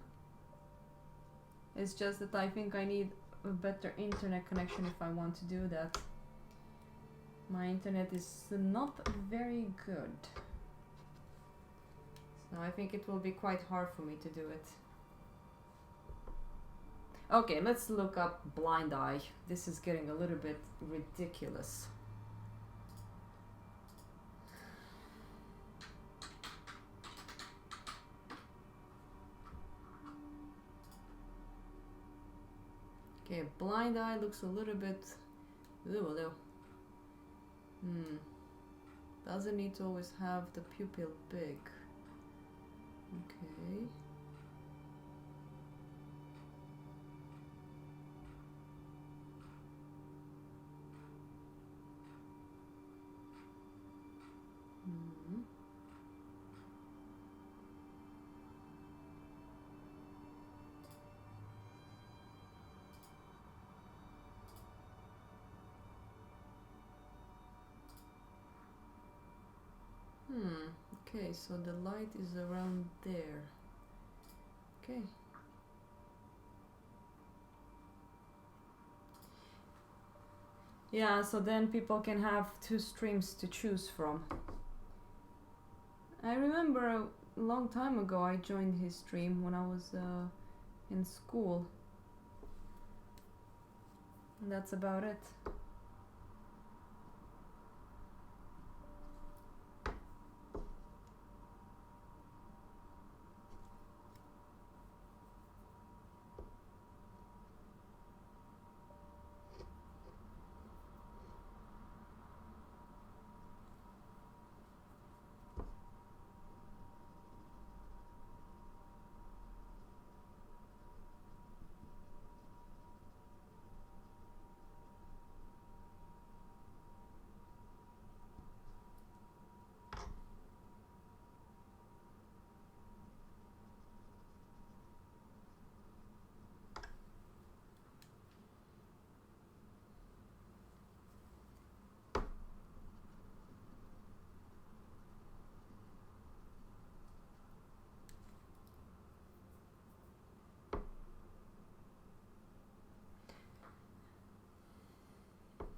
It's just that I think I need a better internet connection if I want to do that. My internet is not very good. So I think it will be quite hard for me to do it. Okay, let's look up blind eye. This is getting a little bit ridiculous. Okay, blind eye looks a little bit... Doesn't need to always have the pupil big. Okay. Okay, so the light is around there. Okay. Yeah, so then people can have two streams to choose from. I remember a long time ago I joined his stream when I was in school. And that's about it.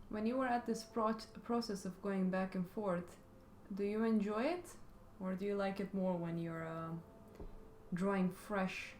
When you were at this process of going back and forth, do you enjoy it? Or do you like it more when you're drawing fresh?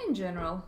In general.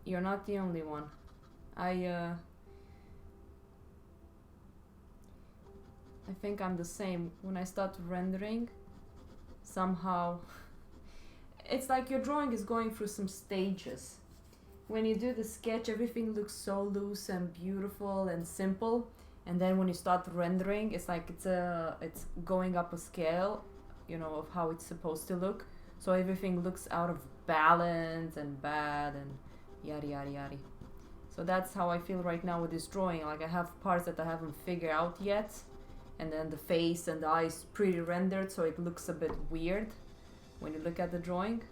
You're not the only one. I think I'm the same. When I start rendering, somehow it's like your drawing is going through some stages. When you do the sketch, everything looks so loose and beautiful and simple, and then when you start rendering, it's like it's going up a scale, you know, of how it's supposed to look. So everything looks out of balance and bad and yada yada yada. So that's how I feel right now with this drawing. Like I have parts that I haven't figured out yet, and then the face and the eyes pretty rendered, so it looks a bit weird when you look at the drawing.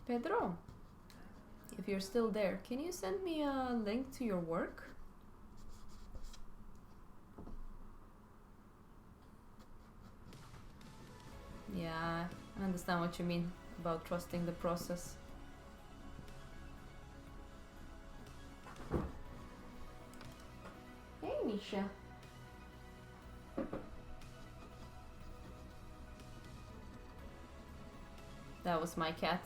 Pedro, if you're still there, can you send me a link to your work? Yeah, I understand what you mean about trusting the process. Hey, Misha. That was my cat.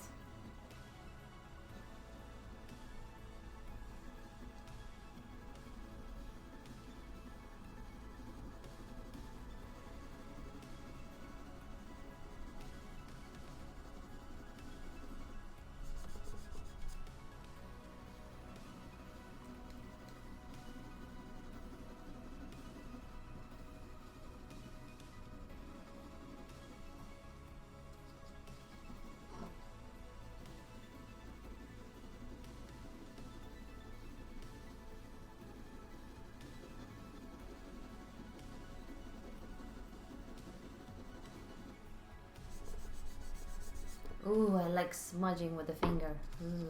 Ooh, I like smudging with the finger. Ooh.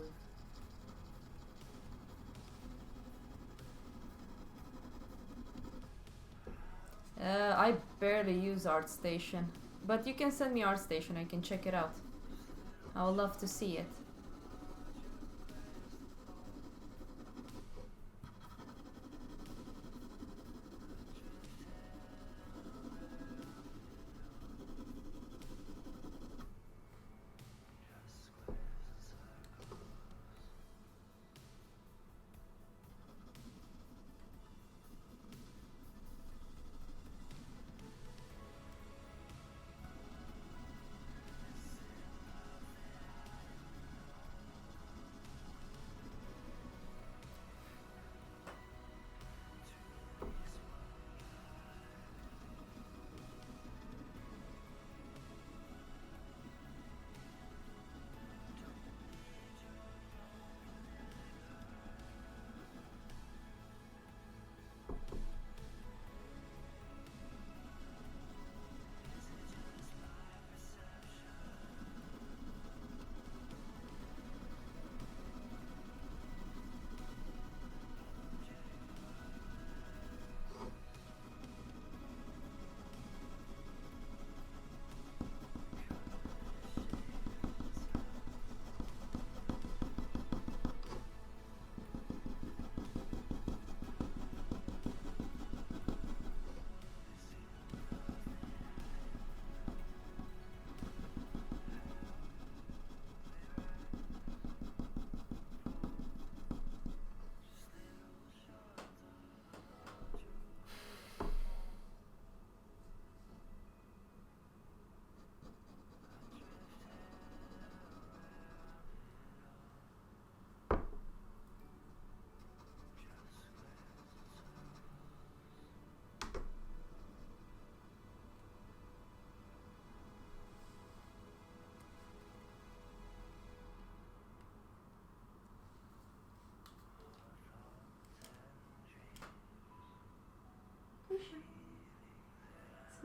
I barely use ArtStation, but you can send me ArtStation, I can check it out. I would love to see it.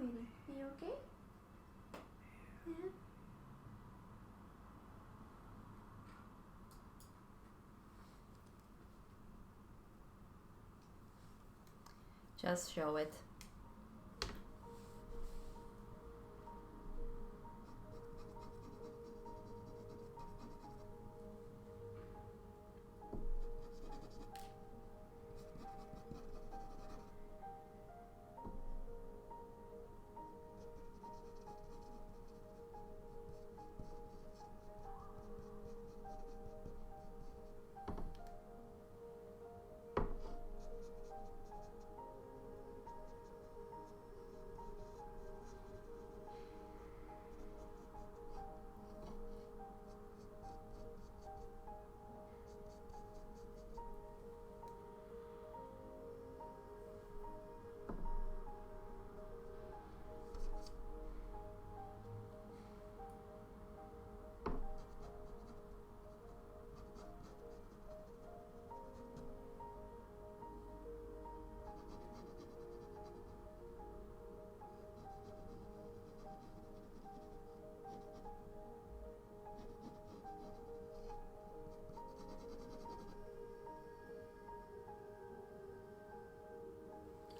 sweetie? Are you okay? Yeah. Just show it.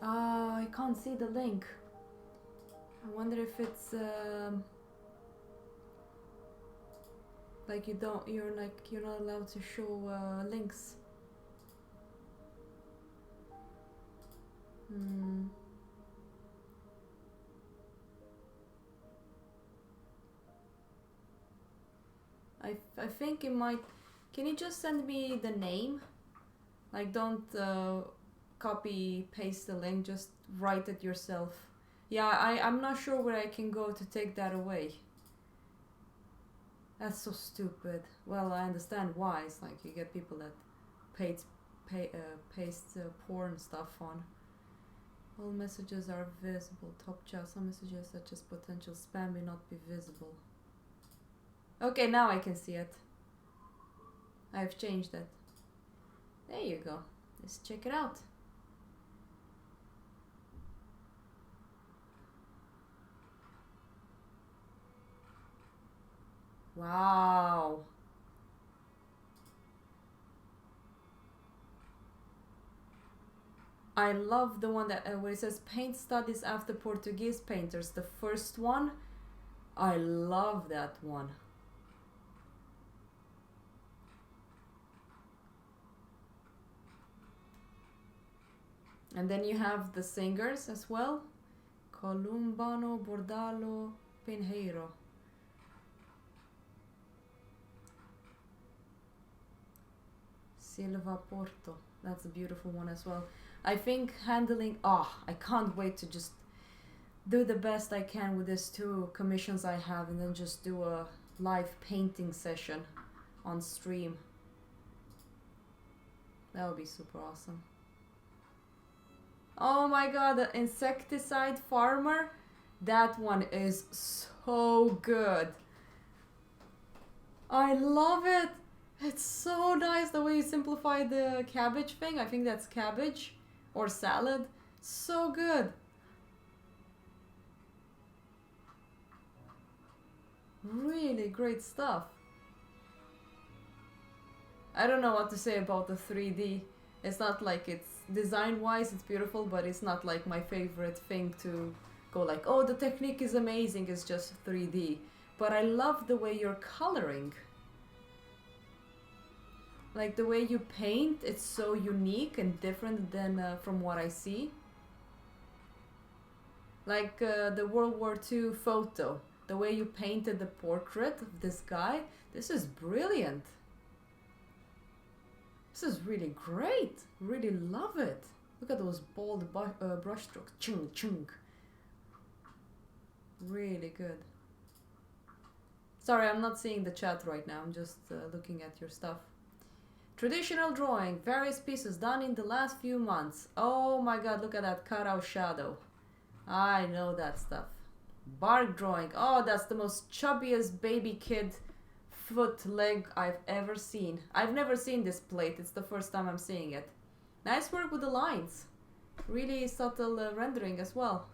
I can't see the link. I wonder if it's like you're not allowed to show links. I think it might. Can you just send me the name? Like, don't copy paste the link, just write it yourself. Yeah, I'm not sure where I can go to take that away. That's so stupid. Well, I understand why. It's like you get people that paste porn stuff on. All messages are visible. Top chat. Some messages such as potential spam may not be visible. Okay, now I can see it. I've changed it. There you go. Let's check it out. Wow. I love the one that where it says paint studies after Portuguese painters. The first one. I love that one. And then you have the singers as well. Columbano, Bordalo, Pinheiro. Silva Porto. That's a beautiful one as well. I think handling... I can't wait to just do the best I can with these two commissions I have and then just do a live painting session on stream. That would be super awesome. Oh my god, the insecticide farmer. That one is so good. I love it. It's so nice the way you simplify the cabbage thing. I think that's cabbage or salad. So good. Really great stuff. I don't know what to say about the 3D. It's not like it's design-wise, it's beautiful, but it's not like my favorite thing to go like, oh, the technique is amazing, it's just 3D. But I love the way you're coloring. Like the way you paint, it's so unique and different than from what I see. Like the World War II photo, the way you painted the portrait of this guy, this is brilliant. This is really great. Really love it. Look at those bold brush strokes. Chung chung. Really good. Sorry, I'm not seeing the chat right now. I'm just looking at your stuff. Traditional drawing. Various pieces done in the last few months. Oh my god, look at that cutout shadow. I know that stuff. Bark drawing. Oh, that's the most chubbiest baby kid foot leg I've ever seen. I've never seen this plate. It's the first time I'm seeing it. Nice work with the lines. Really subtle rendering as well.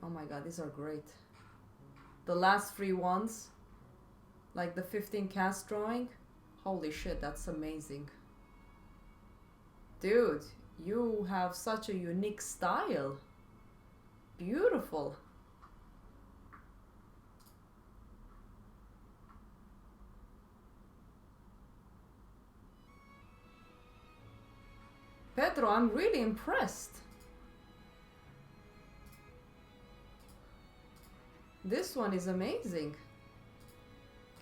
Oh my god, these are great. The last 3 ones, like the 15 cast drawing. Holy shit, that's amazing. Dude, you have such a unique style. Beautiful. Pedro, I'm really impressed. This one is amazing.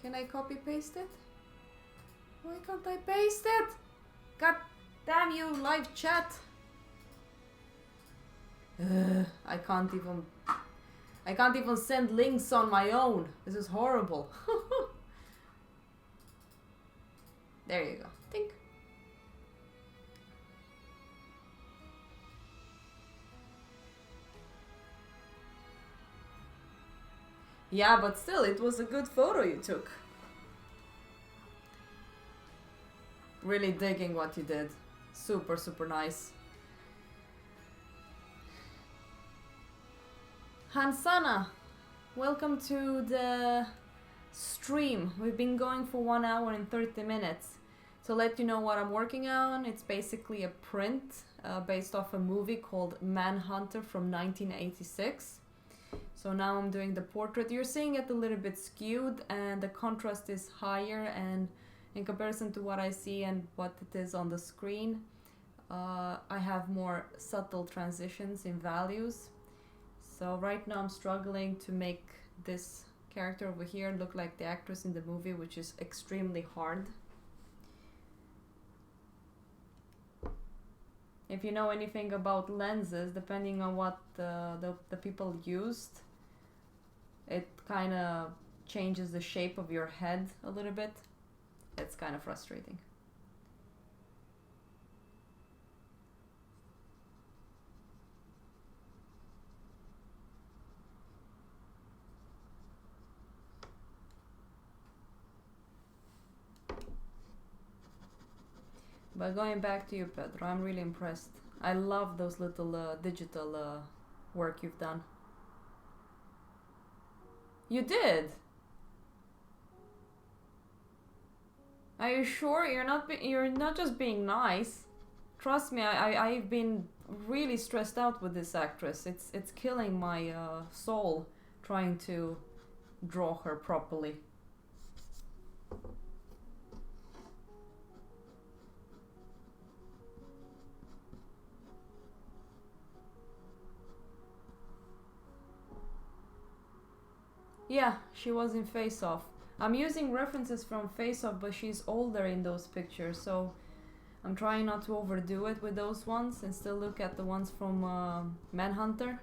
Can I copy paste it? Why can't I paste it? God damn you, live chat. I can't even send links on my own. This is horrible. There you go. Think. Yeah, but still, it was a good photo you took. Really digging what you did. Super, super nice. Hansana, welcome to the stream. We've been going for 1 hour and 30 minutes. To let you know what I'm working on, it's basically a print based off a movie called Manhunter from 1986. So now I'm doing the portrait. You're seeing it a little bit skewed and the contrast is higher, and in comparison to what I see and what it is on the screen, I have more subtle transitions in values. So right now I'm struggling to make this character over here look like the actress in the movie, which is extremely hard. If you know anything about lenses, depending on what the people used, it kind of changes the shape of your head a little bit. It's kind of frustrating. But going back to you, Pedro, I'm really impressed. I love those little digital work you've done. You did? Are you sure you're not just being nice? Trust me, I've been really stressed out with this actress. It's killing my soul trying to draw her properly. Yeah, she was in Face Off. I'm using references from Face Off, but she's older in those pictures, so I'm trying not to overdo it with those ones and still look at the ones from Manhunter.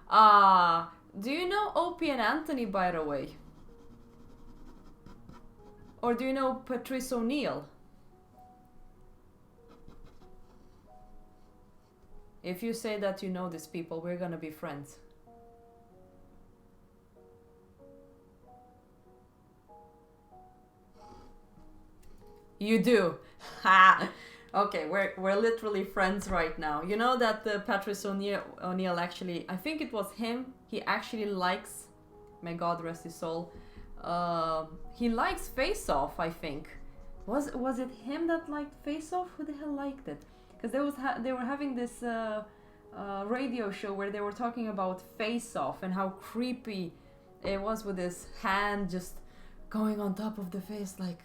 Do you know Opie and Anthony, by the way? Or do you know Patrice O'Neill? If you say that you know these people, we're gonna be friends. You do. Ha! Okay, we're literally friends right now. You know that Patrice O'Neill actually, I think it was him. He actually likes, may God rest his soul. He likes Face Off, I think. Was it him that liked Face Off? Who the hell liked it? Because they were having this radio show where they were talking about Face Off and how creepy it was with his hand just going on top of the face, like,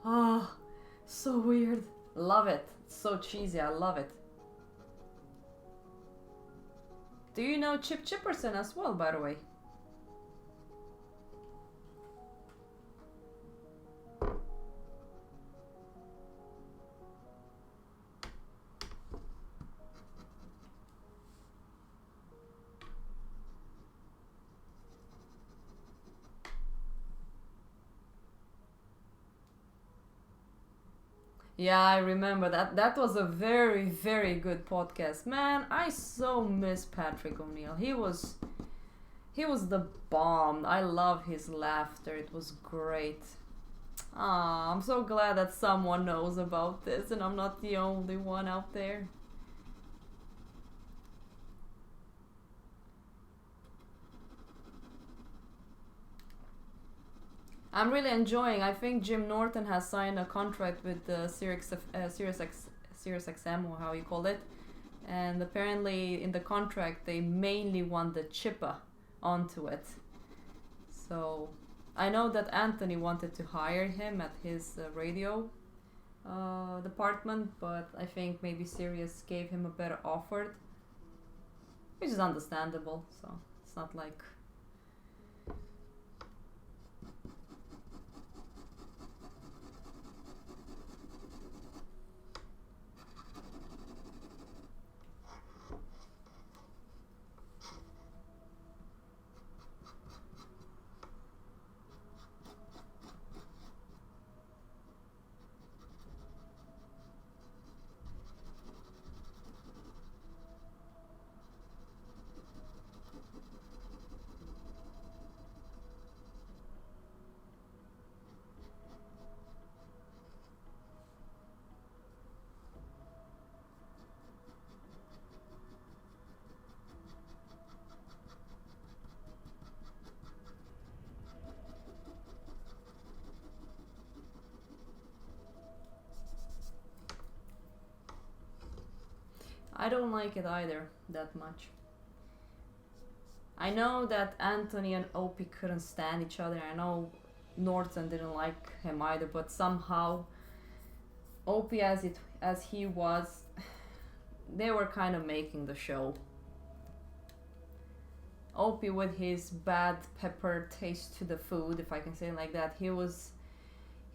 ah. So weird. Love it. It's so cheesy. I love it. Do you know Chip Chipperson as well, by the way? Yeah, I remember that. That was a very, very good podcast. Man, I so miss Patrick O'Neill. He was the bomb. I love his laughter. It was great. Ah, I'm so glad that someone knows about this and I'm not the only one out there. I'm really enjoying. I think Jim Norton has signed a contract with the Sirius XM, or how you call it, and apparently in the contract they mainly want the chipper onto it. So I know that Anthony wanted to hire him at his radio department, but I think maybe Sirius gave him a better offer, which is understandable. So it's not like. I don't like it either that much. I know that Anthony and Opie couldn't stand each other. I know Norton didn't like him either, but somehow Opie as he was, they were kind of making the show. Opie with his bad pepper taste to the food, if I can say it like that, he was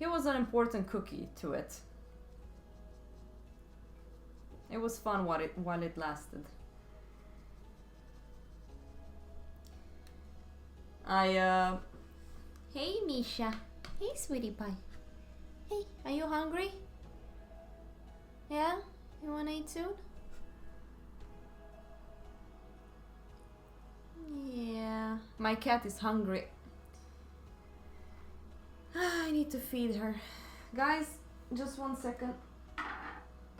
an important cookie to it. It was fun while it lasted. Hey Misha. Hey sweetie pie. Hey, are you hungry? Yeah? You wanna eat soon? Yeah. My cat is hungry. I need to feed her. Guys, just 1 second.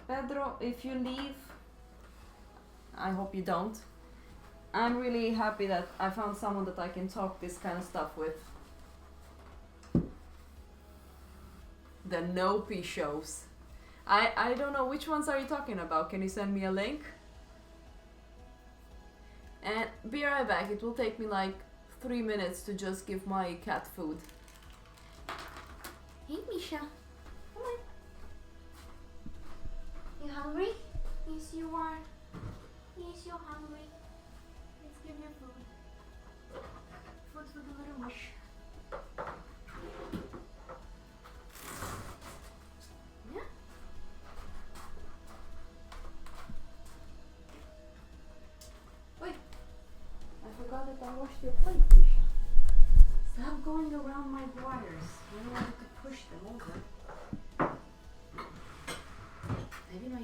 Pedro, if you leave, I hope you don't. I'm really happy that I found someone that I can talk this kind of stuff with. The Nopi shows. I don't know, which ones are you talking about? Can you send me a link? And be right back. It will take me like 3 minutes to just give my cat food. Hey Misha. Come on. You hungry? Yes, you are. Yes, you're hungry. Let's give you food. Food for the little wish. Yeah? Wait. I forgot that I washed your plate, Misha. Stop going around my wires. I don't want to push them over. Maybe not.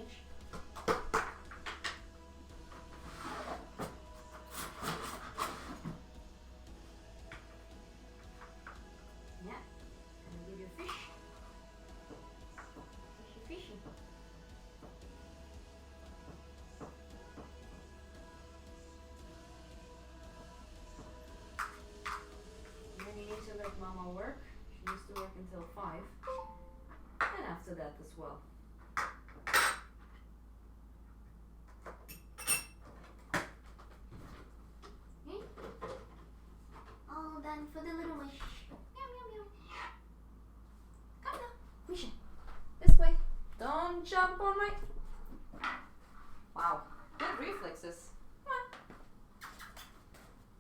Yeah, and give you a fish. Fishy, fishy. Then you need to let Mama work. She used to work until 5. And after that as well. All done for the little wish. Meow, meow, meow. Come now, Misha. This way. Don't jump on my... Wow, good reflexes. Come on.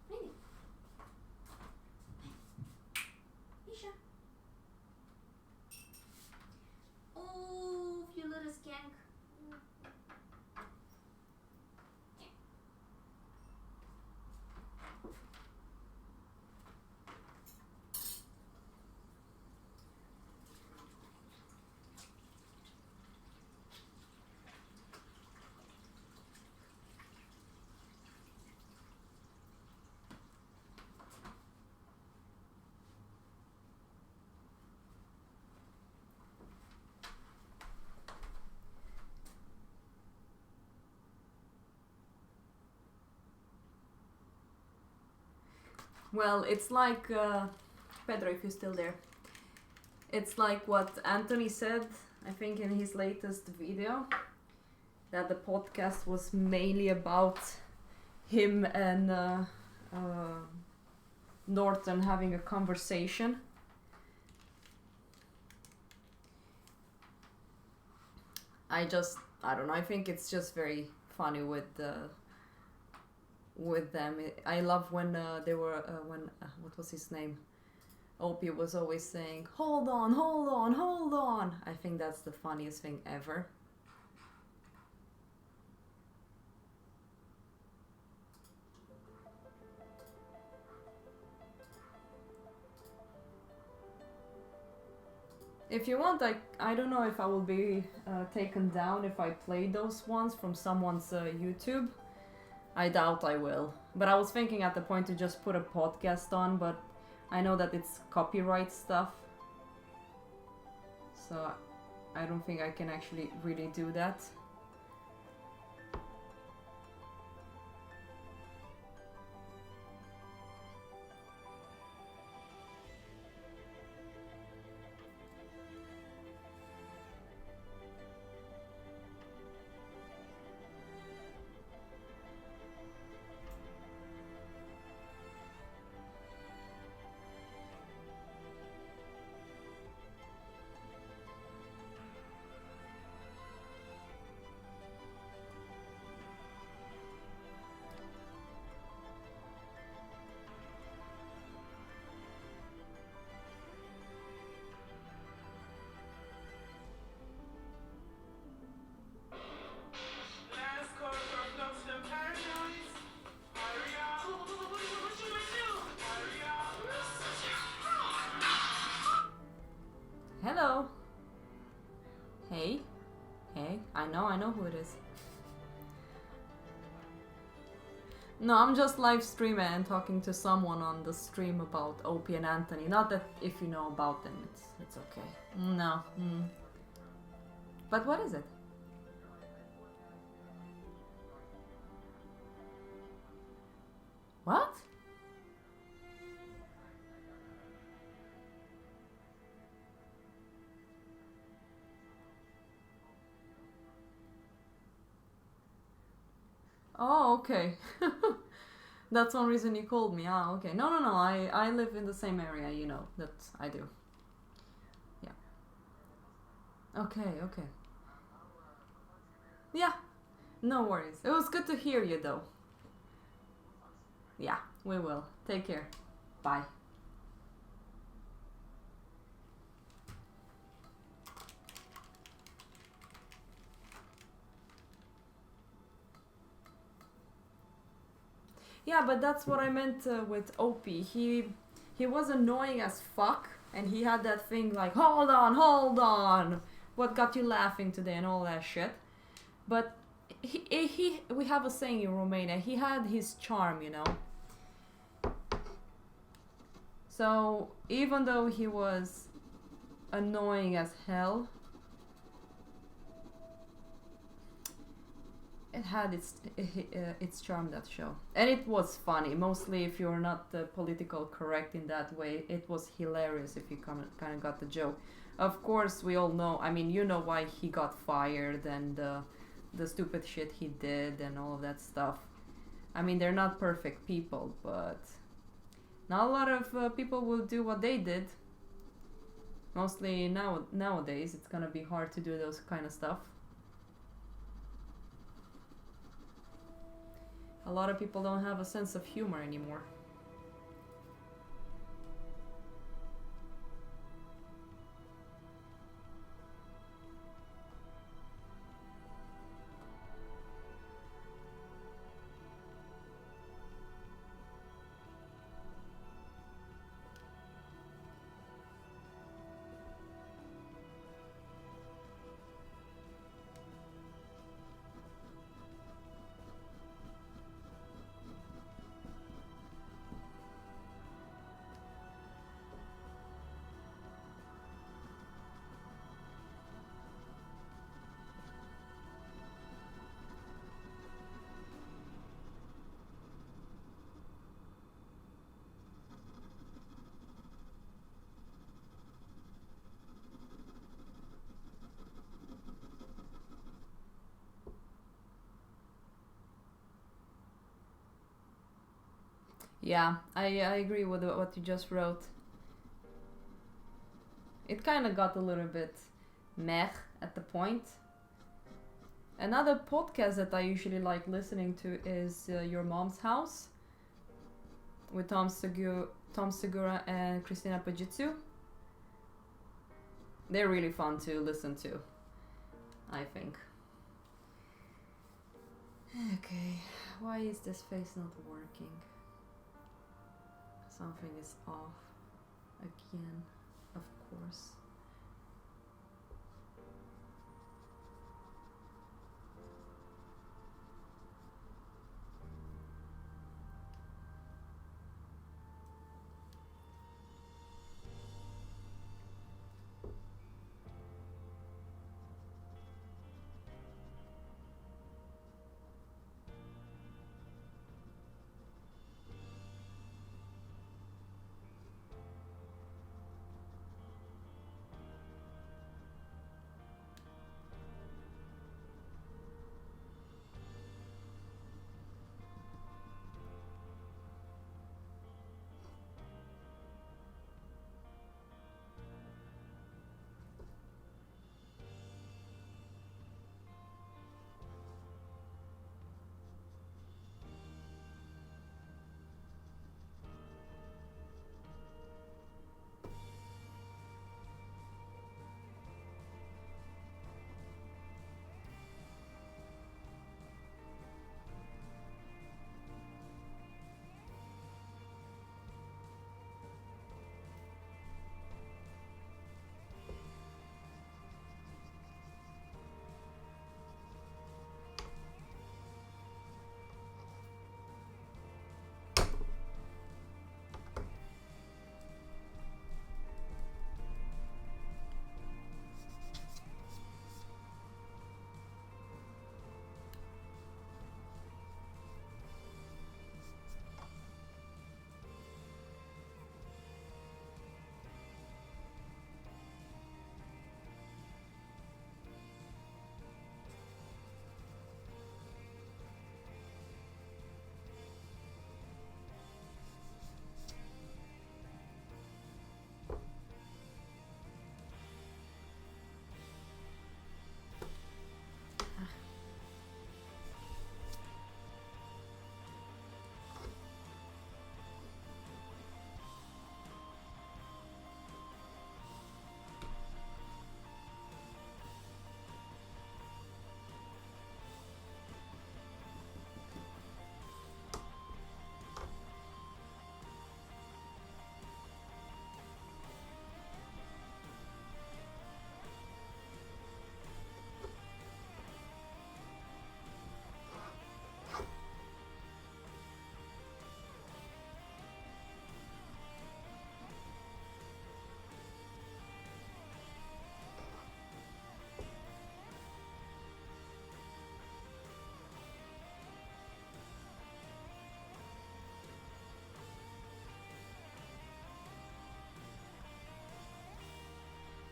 Maybe. Misha. Oh, you little skank. Well, it's like Pedro, if you're still there. It's like what Anthony said, I think in his latest video, that the podcast was mainly about him and Norton having a conversation. I don't know, I think it's just very funny with them. I love when they were, what was his name? Opie was always saying, hold on, hold on, hold on. I think that's the funniest thing ever. If you want, I don't know if I will be taken down if I play those ones from someone's YouTube. I doubt I will. But I was thinking at the point to just put a podcast on, but I know that it's copyright stuff. So I don't think I can actually really do that. Hello. Hey. Hey. I know who it is. No, I'm just live streaming and talking to someone on the stream about Opie and Anthony. Not that if you know about them, it's okay. No. But what is it? What? Oh, okay. That's one reason you called me. Ah, okay. No. I live in the same area, you know. That I do. Yeah. Okay. Yeah. No worries. It was good to hear you, though. Yeah, we will. Take care. Bye. Yeah, but that's what I meant with Opie. He was annoying as fuck, and he had that thing like, hold on, what got you laughing today and all that shit. But we have a saying in Romania, he had his charm, you know. So even though he was annoying as hell, it had its charm, that show. And it was funny, mostly if you're not political correct in that way. It was hilarious if you kind of got the joke. Of course, we all know, I mean, you know why he got fired and the stupid shit he did and all of that stuff. I mean, they're not perfect people, but not a lot of people will do what they did. Mostly nowadays, it's gonna be hard to do those kind of stuff. A lot of people don't have a sense of humor anymore. Yeah, I agree with what you just wrote. It kind of got a little bit meh at the point. Another podcast that I usually like listening to is Your Mom's House with Tom Segura and Christina Pajitsu. They're really fun to listen to, I think. Okay, why is this face not working? Something is off again, of course.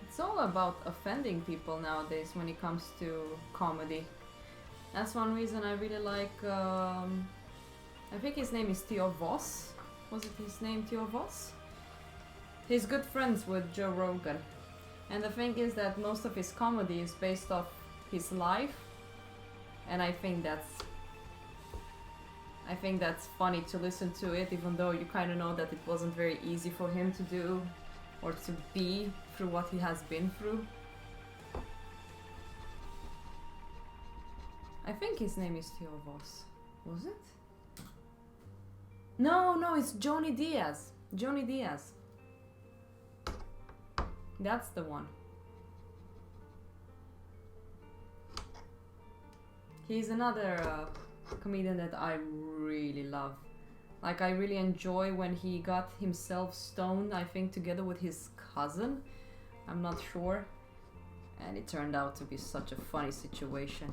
It's all about offending people nowadays when it comes to comedy. That's one reason I really like. I think his name is Theo Voss. Was it his name, Theo Voss? He's good friends with Joe Rogan. And the thing is that most of his comedy is based off his life. And I think that's funny to listen to it, even though you kind of know that it wasn't very easy for him to do or to be through what he has been through. I think his name is Theo Voss. Was it? No, it's Johnny Diaz. Johnny Diaz. That's the one. He's another comedian that I really love. Like, I really enjoy when he got himself stoned, I think together with his cousin. I'm not sure. And it turned out to be such a funny situation.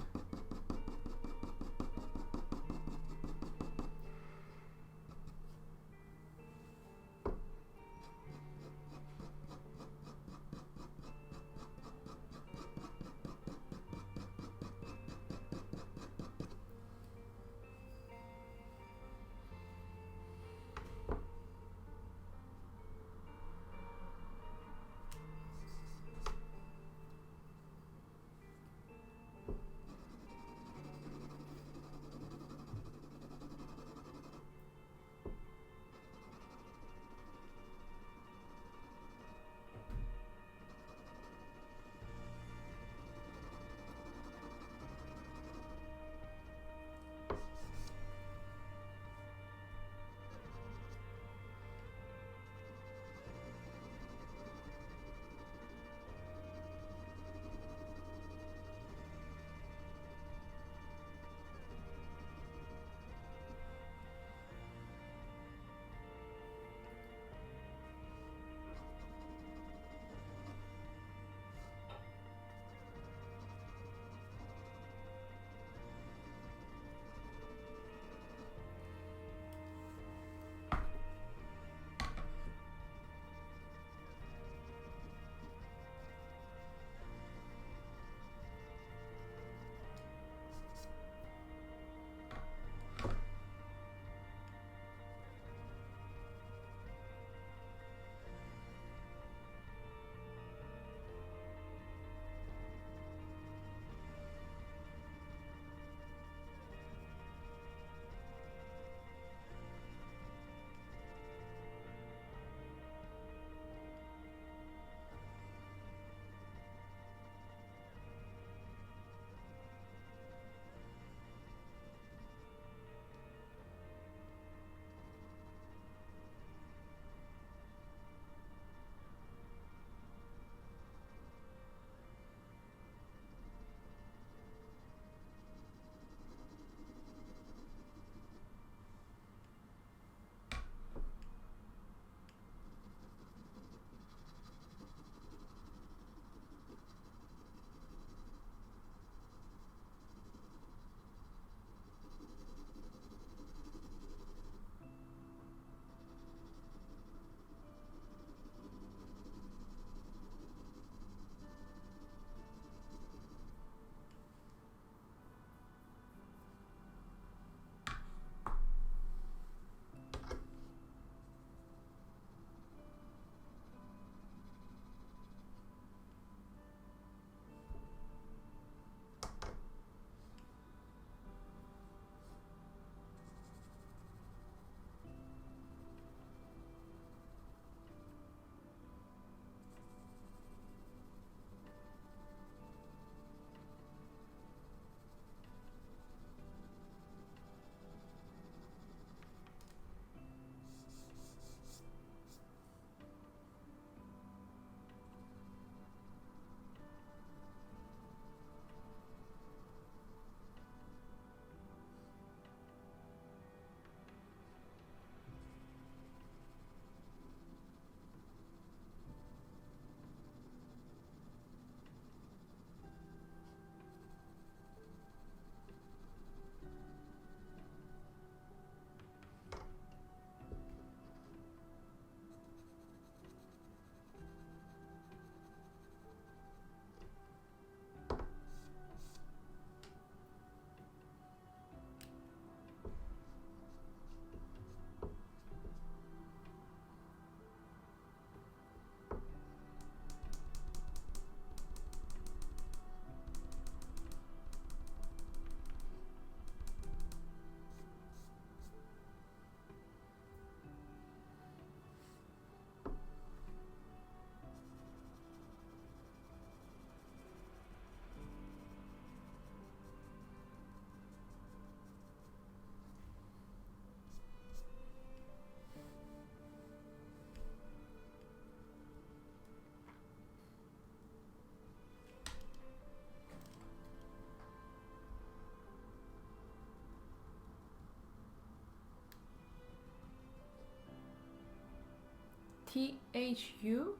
THU?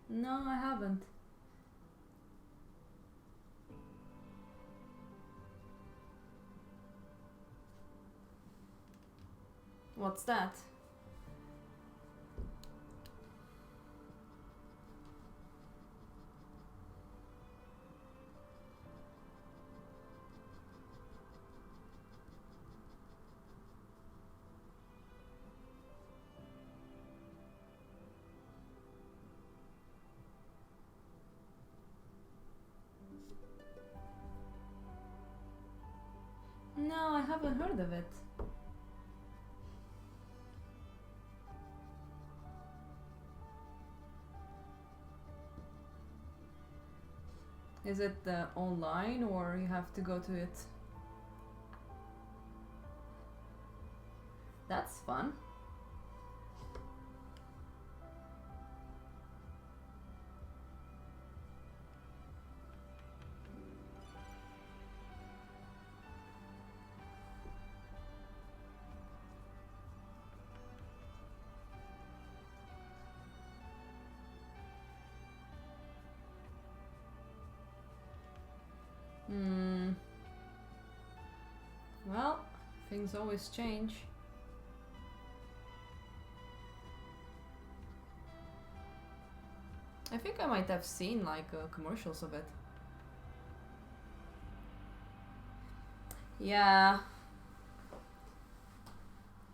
No, I haven't. What's that? No, I haven't heard of it. Is it online or you have to go to it? That's fun. Well, things always change. I think I might have seen like commercials of it. Yeah.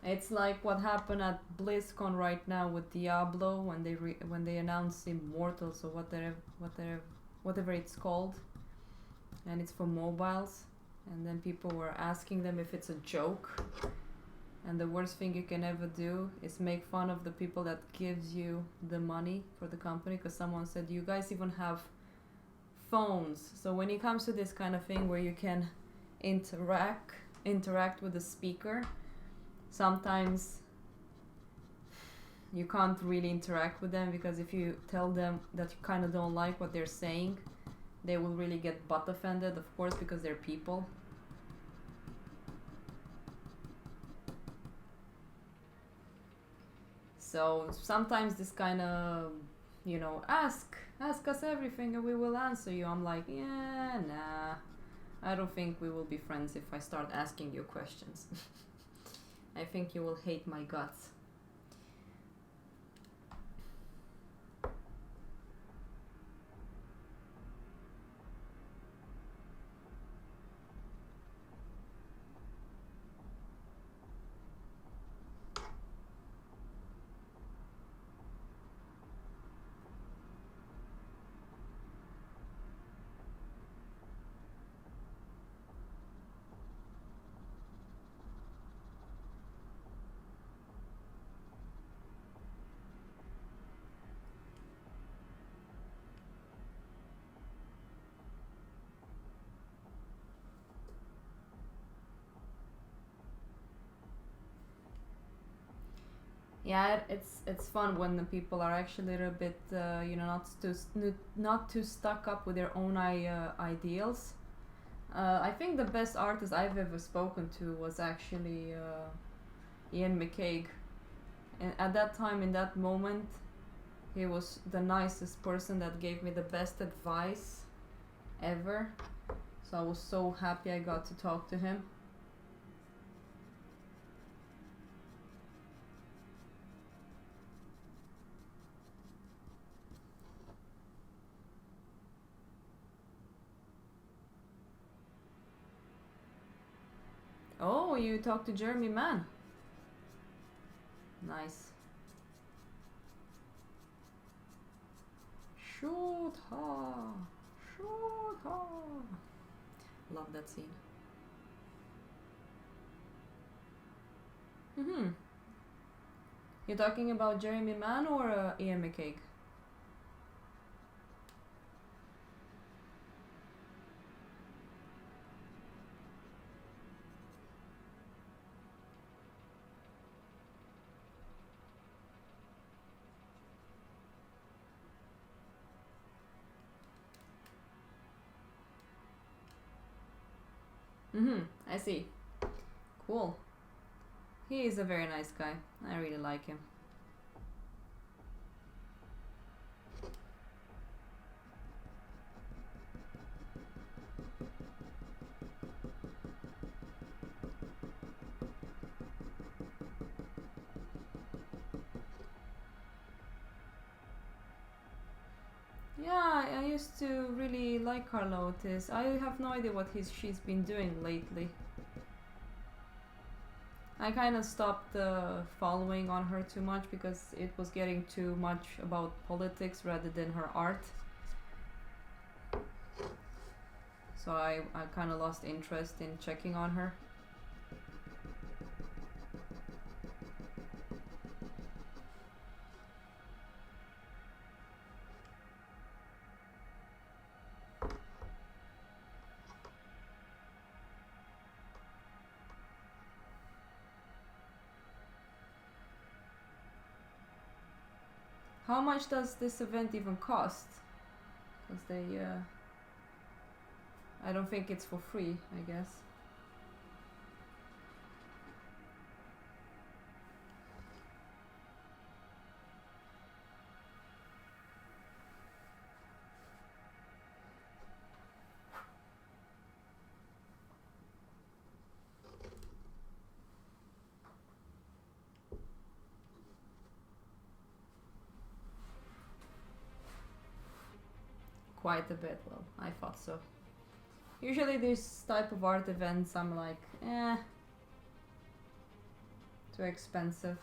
It's like what happened at BlizzCon right now with Diablo when they announced Immortals or whatever it's called, and it's for mobiles, and then people were asking them if it's a joke, and the worst thing you can ever do is make fun of the people that gives you the money for the company, because someone said, you guys even have phones. So when it comes to this kind of thing where you can interact with the speaker, sometimes you can't really interact with them, because if you tell them that you kind of don't like what they're saying, they will really get butt offended, of course, because they're people. So sometimes this kind of, you know, ask us everything and we will answer you. I'm like, yeah, nah, I don't think we will be friends if I start asking you questions. I think you will hate my guts. Yeah, it's fun when the people are actually a little bit, you know, not too stuck up with their own ideals. I think the best artist I've ever spoken to was actually Ian McCaig, and at that time, in that moment, he was the nicest person that gave me the best advice ever. So I was so happy I got to talk to him. Oh, you talked to Jeremy Mann. Nice. Shoot ha! Shoot ha! Love that scene. You're talking about Jeremy Mann or Ian McCaig? I see. Cool. He is a very nice guy. I really like him. used to really like Carlo Otis. I have no idea what she's been doing lately. I kind of stopped following on her too much because it was getting too much about politics rather than her art. So I kind of lost interest in checking on her. How much does this event even cost? Because they, I don't think it's for free, I guess. Quite a bit, well, I thought so. Usually this type of art events I'm like, too expensive.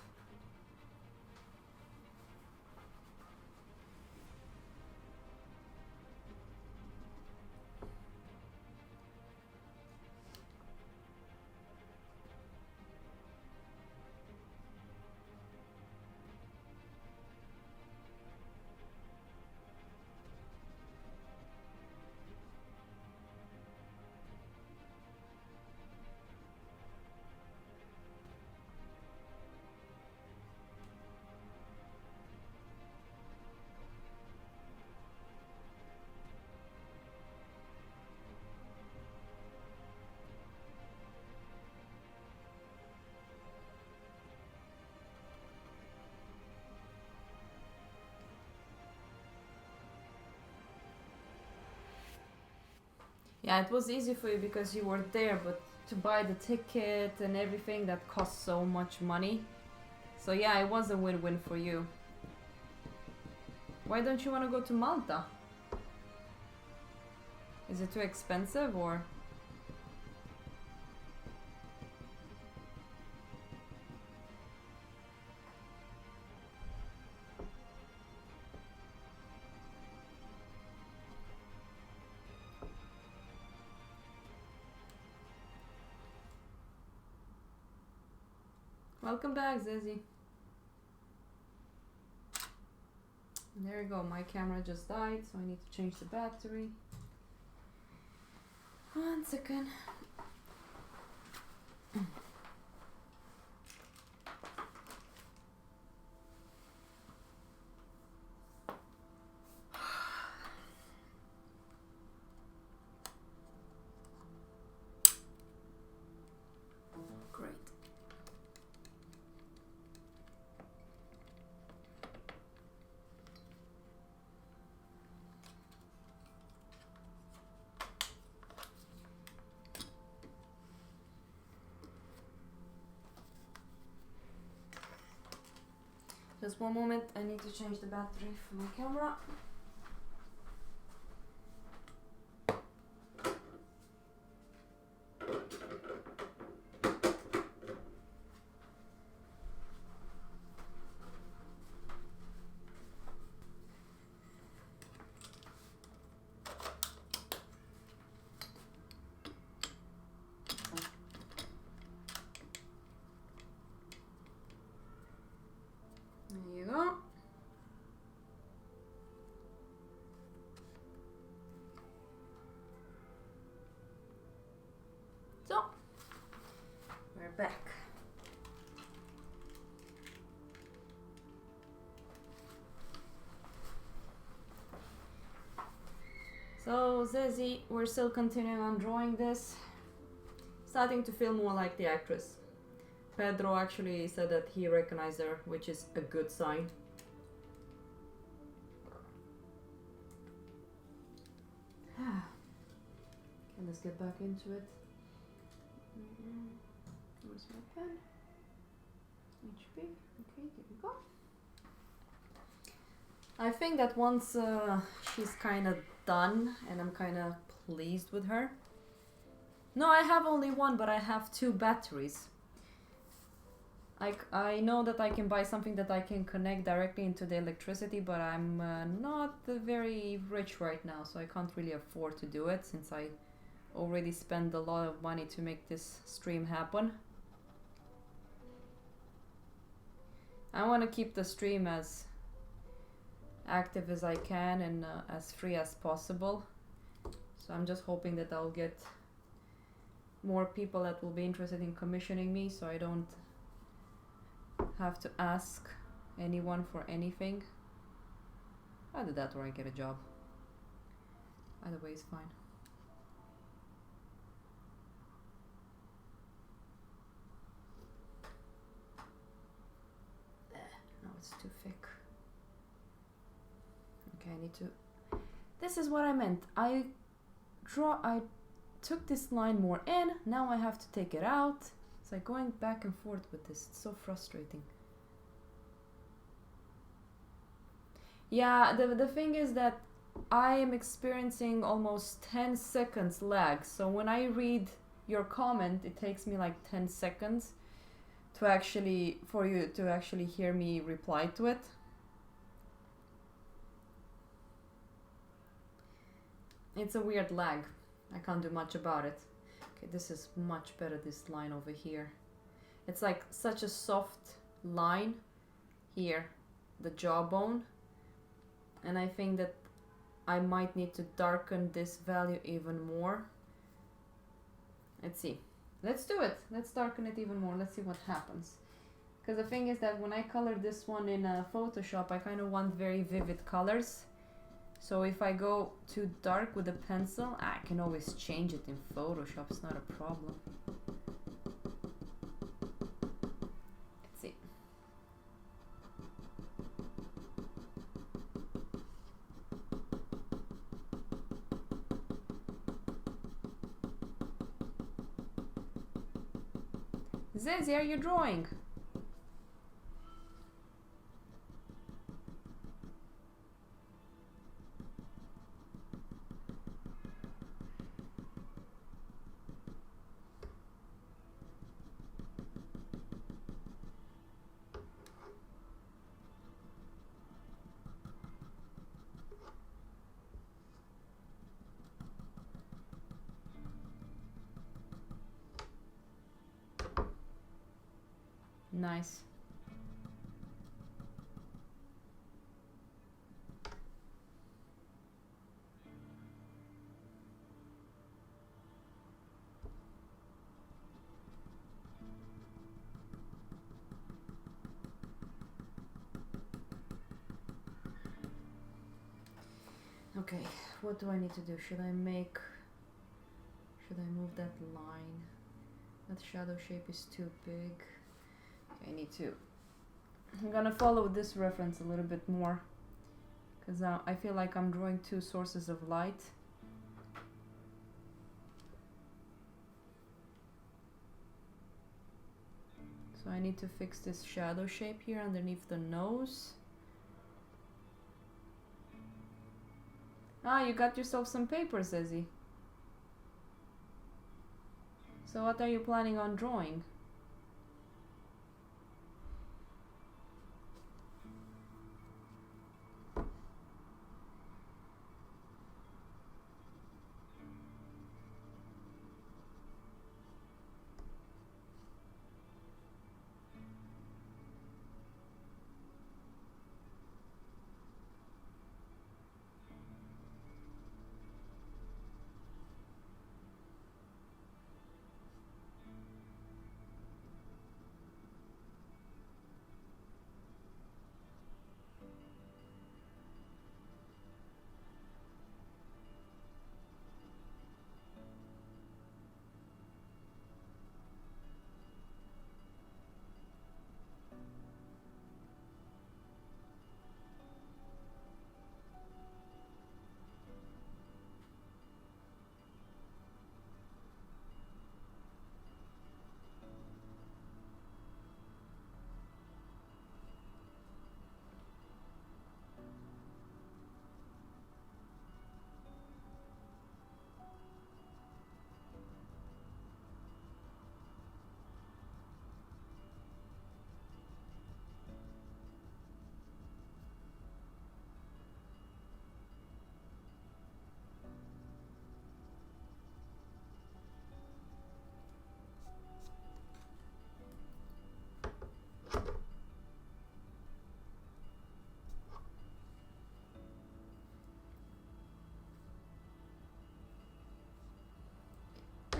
Yeah, it was easy for you because you were there, but to buy the ticket and everything, that cost so much money. So yeah, it was a win-win for you. Why don't you want to go to Malta? Is it too expensive or? Welcome back, Zizzy. There you go, my camera just died, so I need to change the battery. 1 second. Great. Just one moment, I need to change the battery for my camera. There you go. So, we're back. So, Zezzy, we're still continuing on drawing this. Starting to feel more like the actress. Pedro actually said that he recognized her, which is a good sign. Okay, let's get back into it. Where's my pen? HP. Okay, here we go. I think that once she's kind of done and I'm kind of pleased with her. No, I have only one, but I have 2 batteries. I know that I can buy something that I can connect directly into the electricity, but I'm not very rich right now, so I can't really afford to do it since I already spent a lot of money to make this stream happen. I want to keep the stream as active as I can and as free as possible. So I'm just hoping that I'll get more people that will be interested in commissioning me, so I don't have to ask anyone for anything. Either that or I get a job. Either way is fine. No, it's too thick. Okay, I need to... This is what I meant. I took this line more in, now I have to take it out. It's like going back and forth with this. It's so frustrating. Yeah, the thing is that I am experiencing almost 10 seconds lag. So when I read your comment, it takes me like 10 seconds to actually, for you to actually hear me reply to it. It's a weird lag. I can't do much about it. Okay, this is much better, this line over here. It's like such a soft line here, the jawbone. And I think that I might need to darken this value even more. Let's see. Let's do it. Let's darken it even more. Let's see what happens. Because the thing is that when I color this one in Photoshop, I kind of want very vivid colors. So if I go too dark with a pencil, I can always change it in Photoshop. It's not a problem. Let's see. Zezi, are you drawing? Nice. Okay, what do I need to do? Should I move that line? That shadow shape is too big. Okay, I need to... I'm gonna follow this reference a little bit more, because I feel like I'm drawing 2 sources of light. So I need to fix this shadow shape here underneath the nose. Ah, you got yourself some paper, Zezzy. So what are you planning on drawing?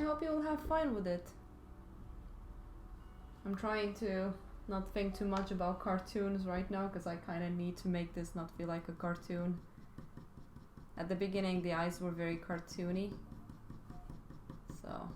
hope you will have fun with it. I'm trying to not think too much about cartoons right now, because I kind of need to make this not feel like a cartoon. At the beginning the eyes were very cartoony, so...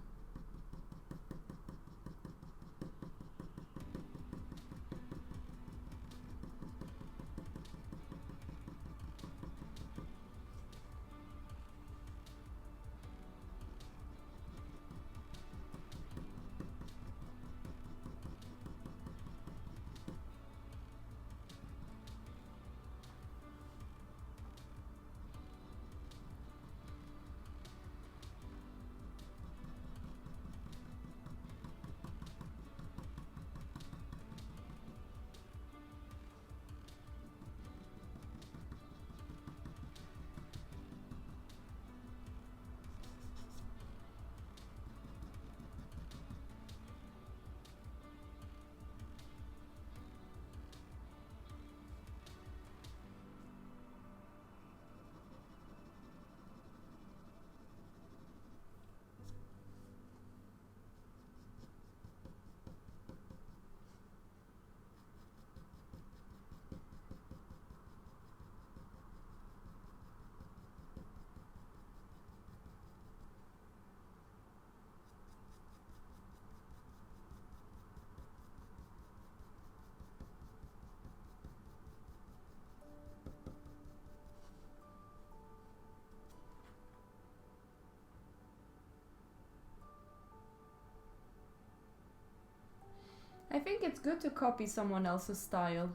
I think it's good to copy someone else's style.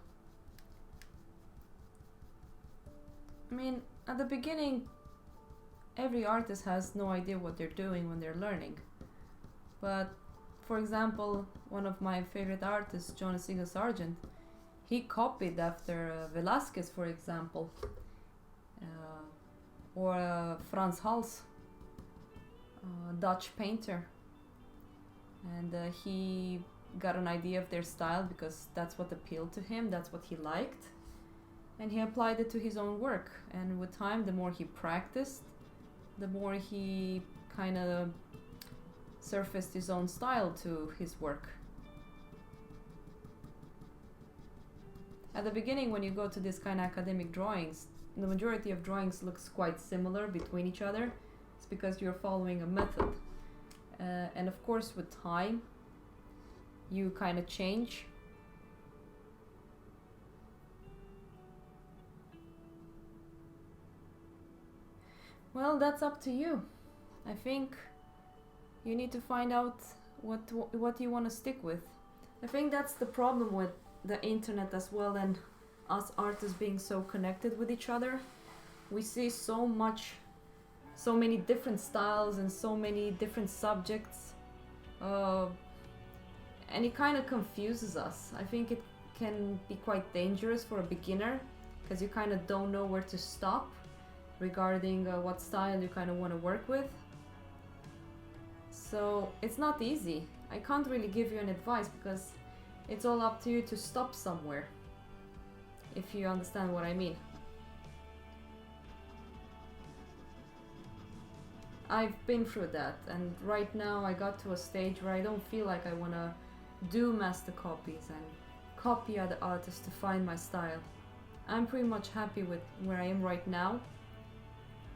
I mean, at the beginning, every artist has no idea what they're doing when they're learning. But, for example, one of my favorite artists, Jonas Inge Sargent, he copied after Velázquez, for example, or Frans Hals, Dutch painter. And he got an idea of their style because that's what appealed to him, that's what he liked, and he applied it to his own work. And with time, the more he practiced, the more he kind of surfaced his own style to his work. At the beginning, when you go to this kind of academic drawings, the majority of drawings looks quite similar between each other. It's because you're following a method, and of course with time you kind of change. Well, that's up to you. I think you need to find out what you want to stick with. I think that's the problem with the internet as well, and us artists being so connected with each other. We see so many different styles and so many different subjects, and it kind of confuses us. I think it can be quite dangerous for a beginner, because you kind of don't know where to stop regarding what style you kind of want to work with. So it's not easy. I can't really give you an advice, because it's all up to you to stop somewhere, if you understand what I mean. I've been through that, and right now I got to a stage where I don't feel like I want to do master copies and copy other artists to find my style. I'm pretty much happy with where I am right now,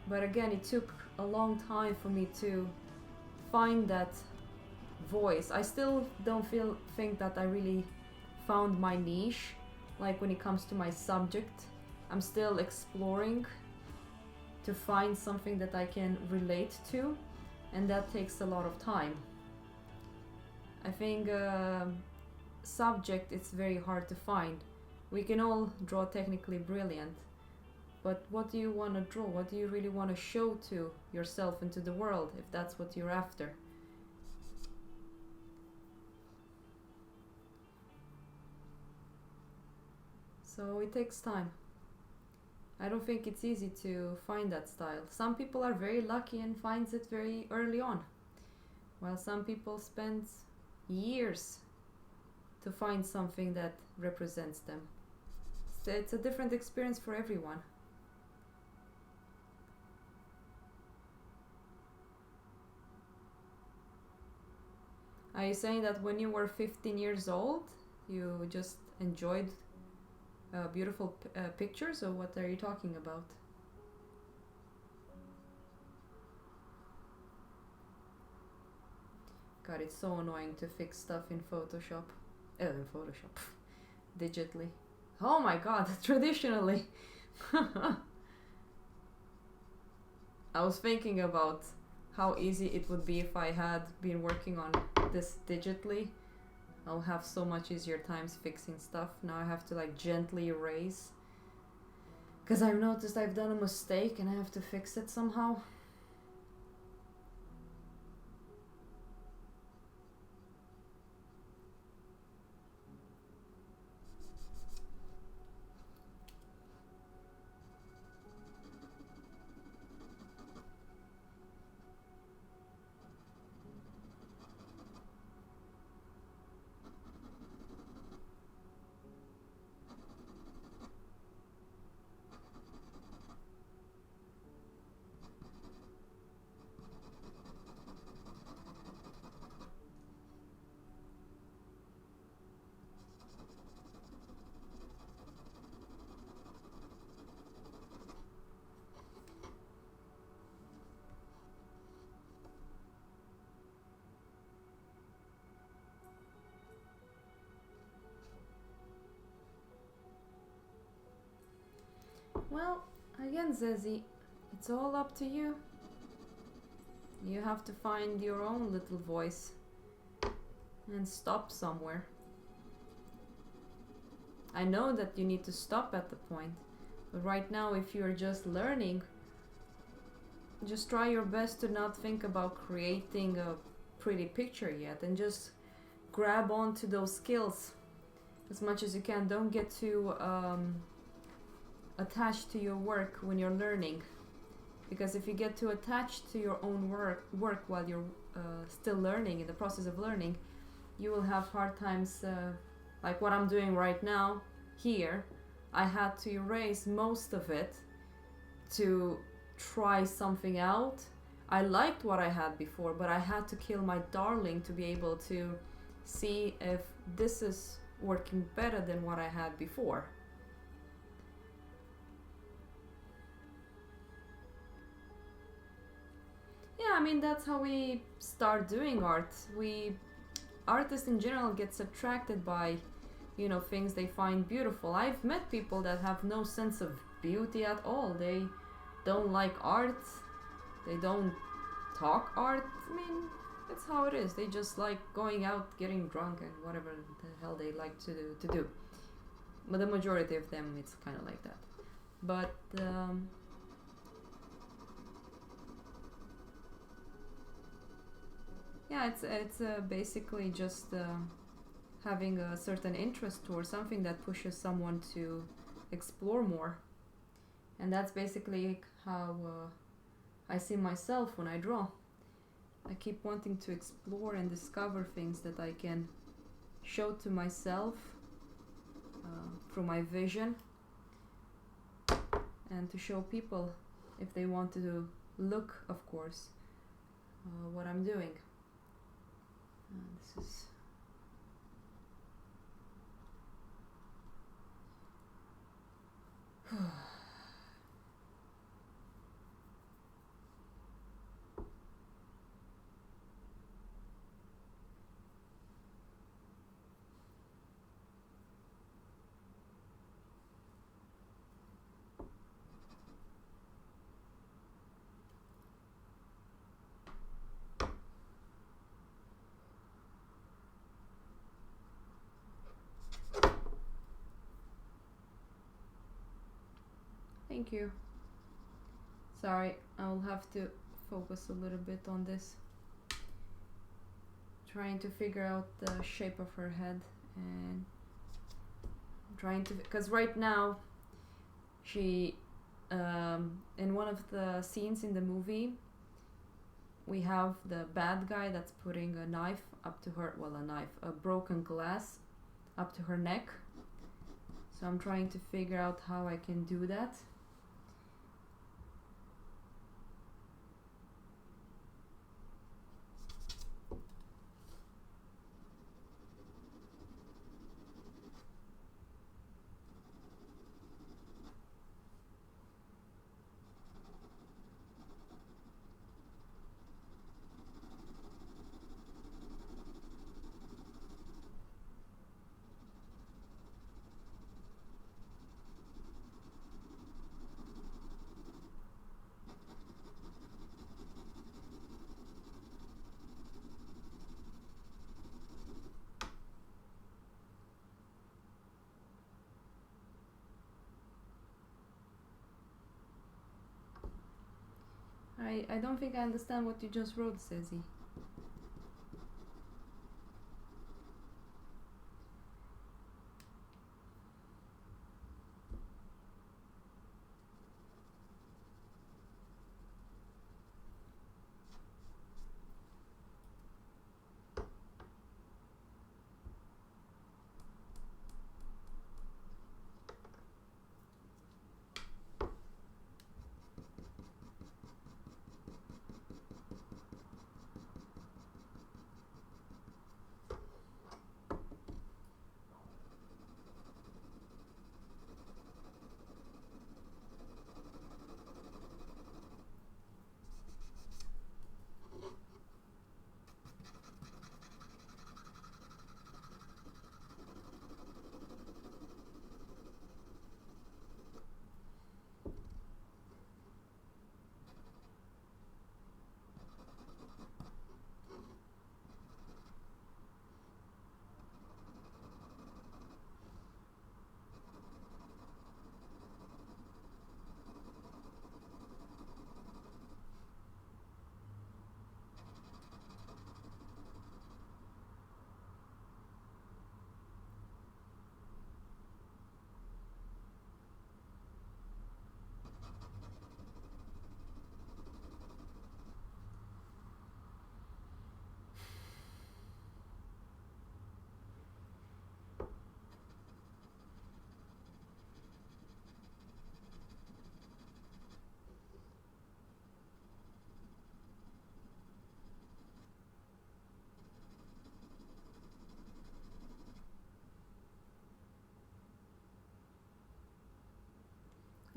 but again, it took a long time for me to find that voice. I still don't think that I really found my niche. Like when it comes to my subject, I'm still exploring to find something that I can relate to, and that takes a lot of time. I think subject, it's very hard to find. We can all draw technically brilliant, but what do you want to draw? What do you really want to show to yourself and to the world, if that's what you're after? So it takes time. I don't think it's easy to find that style. Some people are very lucky and finds it very early on, while some people spend years to find something that represents them. So it's a different experience for everyone. Are you saying that when you were 15 years old, you just enjoyed beautiful pictures, or what are you talking about? God, it's so annoying to fix stuff in Photoshop. In Photoshop. Digitally. Oh my god, traditionally. I was thinking about how easy it would be if I had been working on this digitally. I'll have so much easier times fixing stuff. Now I have to like gently erase. Because I've noticed I've done a mistake and I have to fix it somehow. Well, again, Zezzy, it's all up to you. You have to find your own little voice and stop somewhere. I know that you need to stop at the point, but right now, if you're just learning, just try your best to not think about creating a pretty picture yet, and just grab onto those skills as much as you can. Don't get too attached to your work when you're learning, because if you get too attached to your own work while you're still learning, in the process of learning, you will have hard times, like what I'm doing right now here. I had to erase most of it to try something out. I liked what I had before, but I had to kill my darling to be able to see if this is working better than what I had before. Yeah, I mean, that's how we start doing art. Artists in general gets attracted by, you know, things they find beautiful. I've met people that have no sense of beauty at all. They don't like art. They don't talk art. I mean, that's how it is. They just like going out, getting drunk, and whatever the hell they like to do. But the majority of them, it's kind of like that. But yeah, it's basically just having a certain interest towards something that pushes someone to explore more, and that's basically how I see myself when I draw. I keep wanting to explore and discover things that I can show to myself through my vision, and to show people if they want to look, of course, what I'm doing. This is Thank you. Sorry, I'll have to focus a little bit on this. Trying to figure out the shape of her head, and trying to, because right now she in one of the scenes in the movie, we have the bad guy that's putting a knife up to her, well, a broken glass up to her neck. So I'm trying to figure out how I can do that. I don't think I understand what you just wrote, Susie.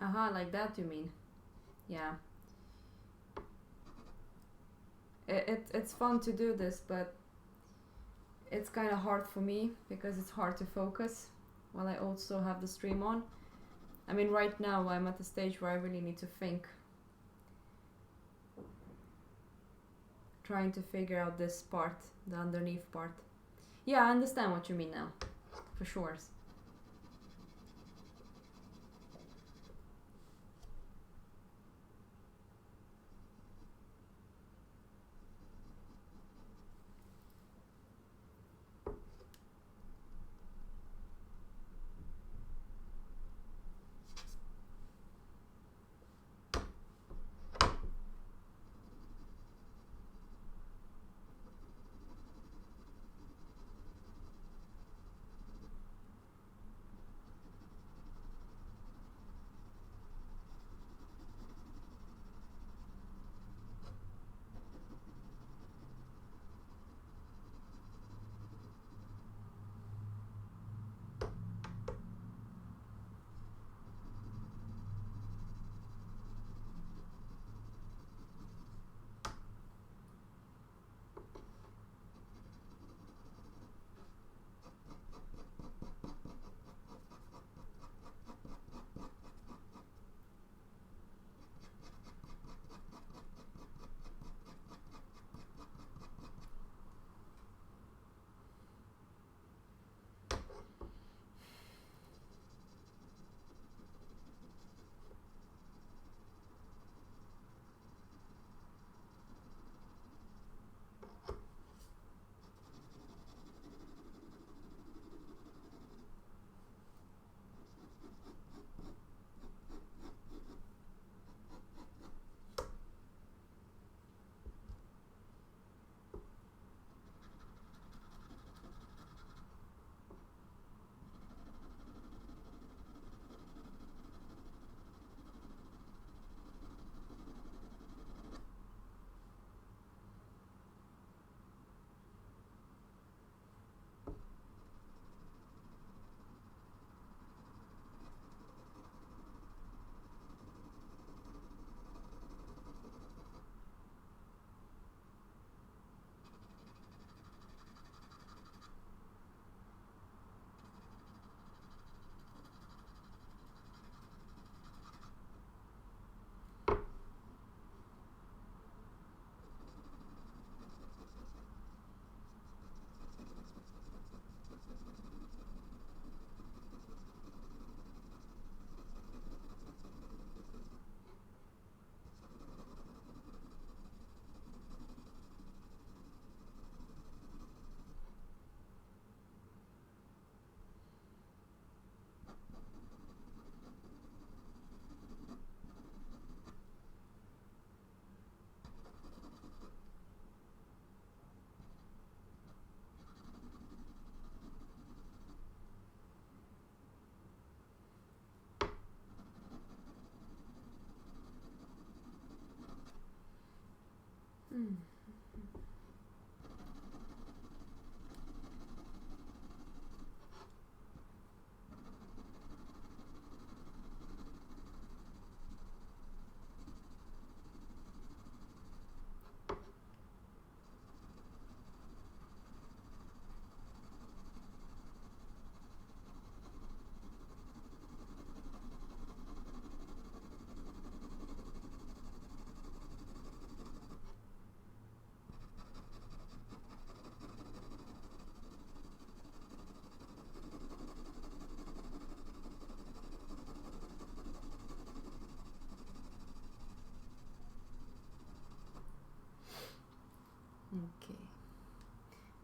Aha, like that you mean? Yeah. It's fun to do this, but it's kind of hard for me because it's hard to focus while I also have the stream on. I mean, right now I'm at the stage where I really need to think. Trying to figure out this part, the underneath part. Yeah, I understand what you mean now, for sure.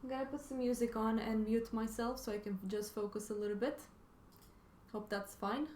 I'm gonna put some music on and mute myself so I can just focus a little bit. Hope that's fine.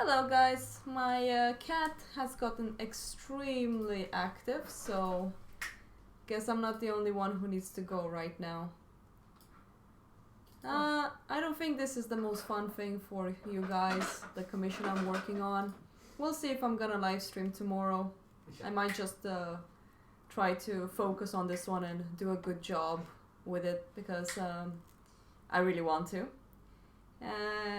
Hello guys, my cat has gotten extremely active, so guess I'm not the only one who needs to go right now. I don't think this is the most fun thing for you guys, the commission I'm working on. We'll see if I'm gonna live stream tomorrow. I might just try to focus on this one and do a good job with it because I really want to.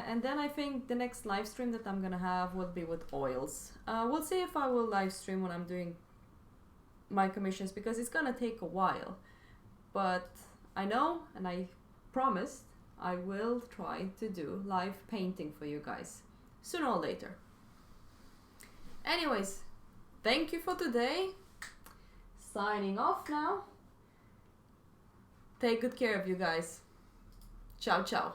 And then I think the next live stream that I'm gonna have will be with oils. We'll see if I will live stream when I'm doing my commissions because it's gonna take a while. But I know and I promised I will try to do live painting for you guys sooner or later. Anyways, thank you for today. Signing off now. Take good care of you guys. Ciao, ciao.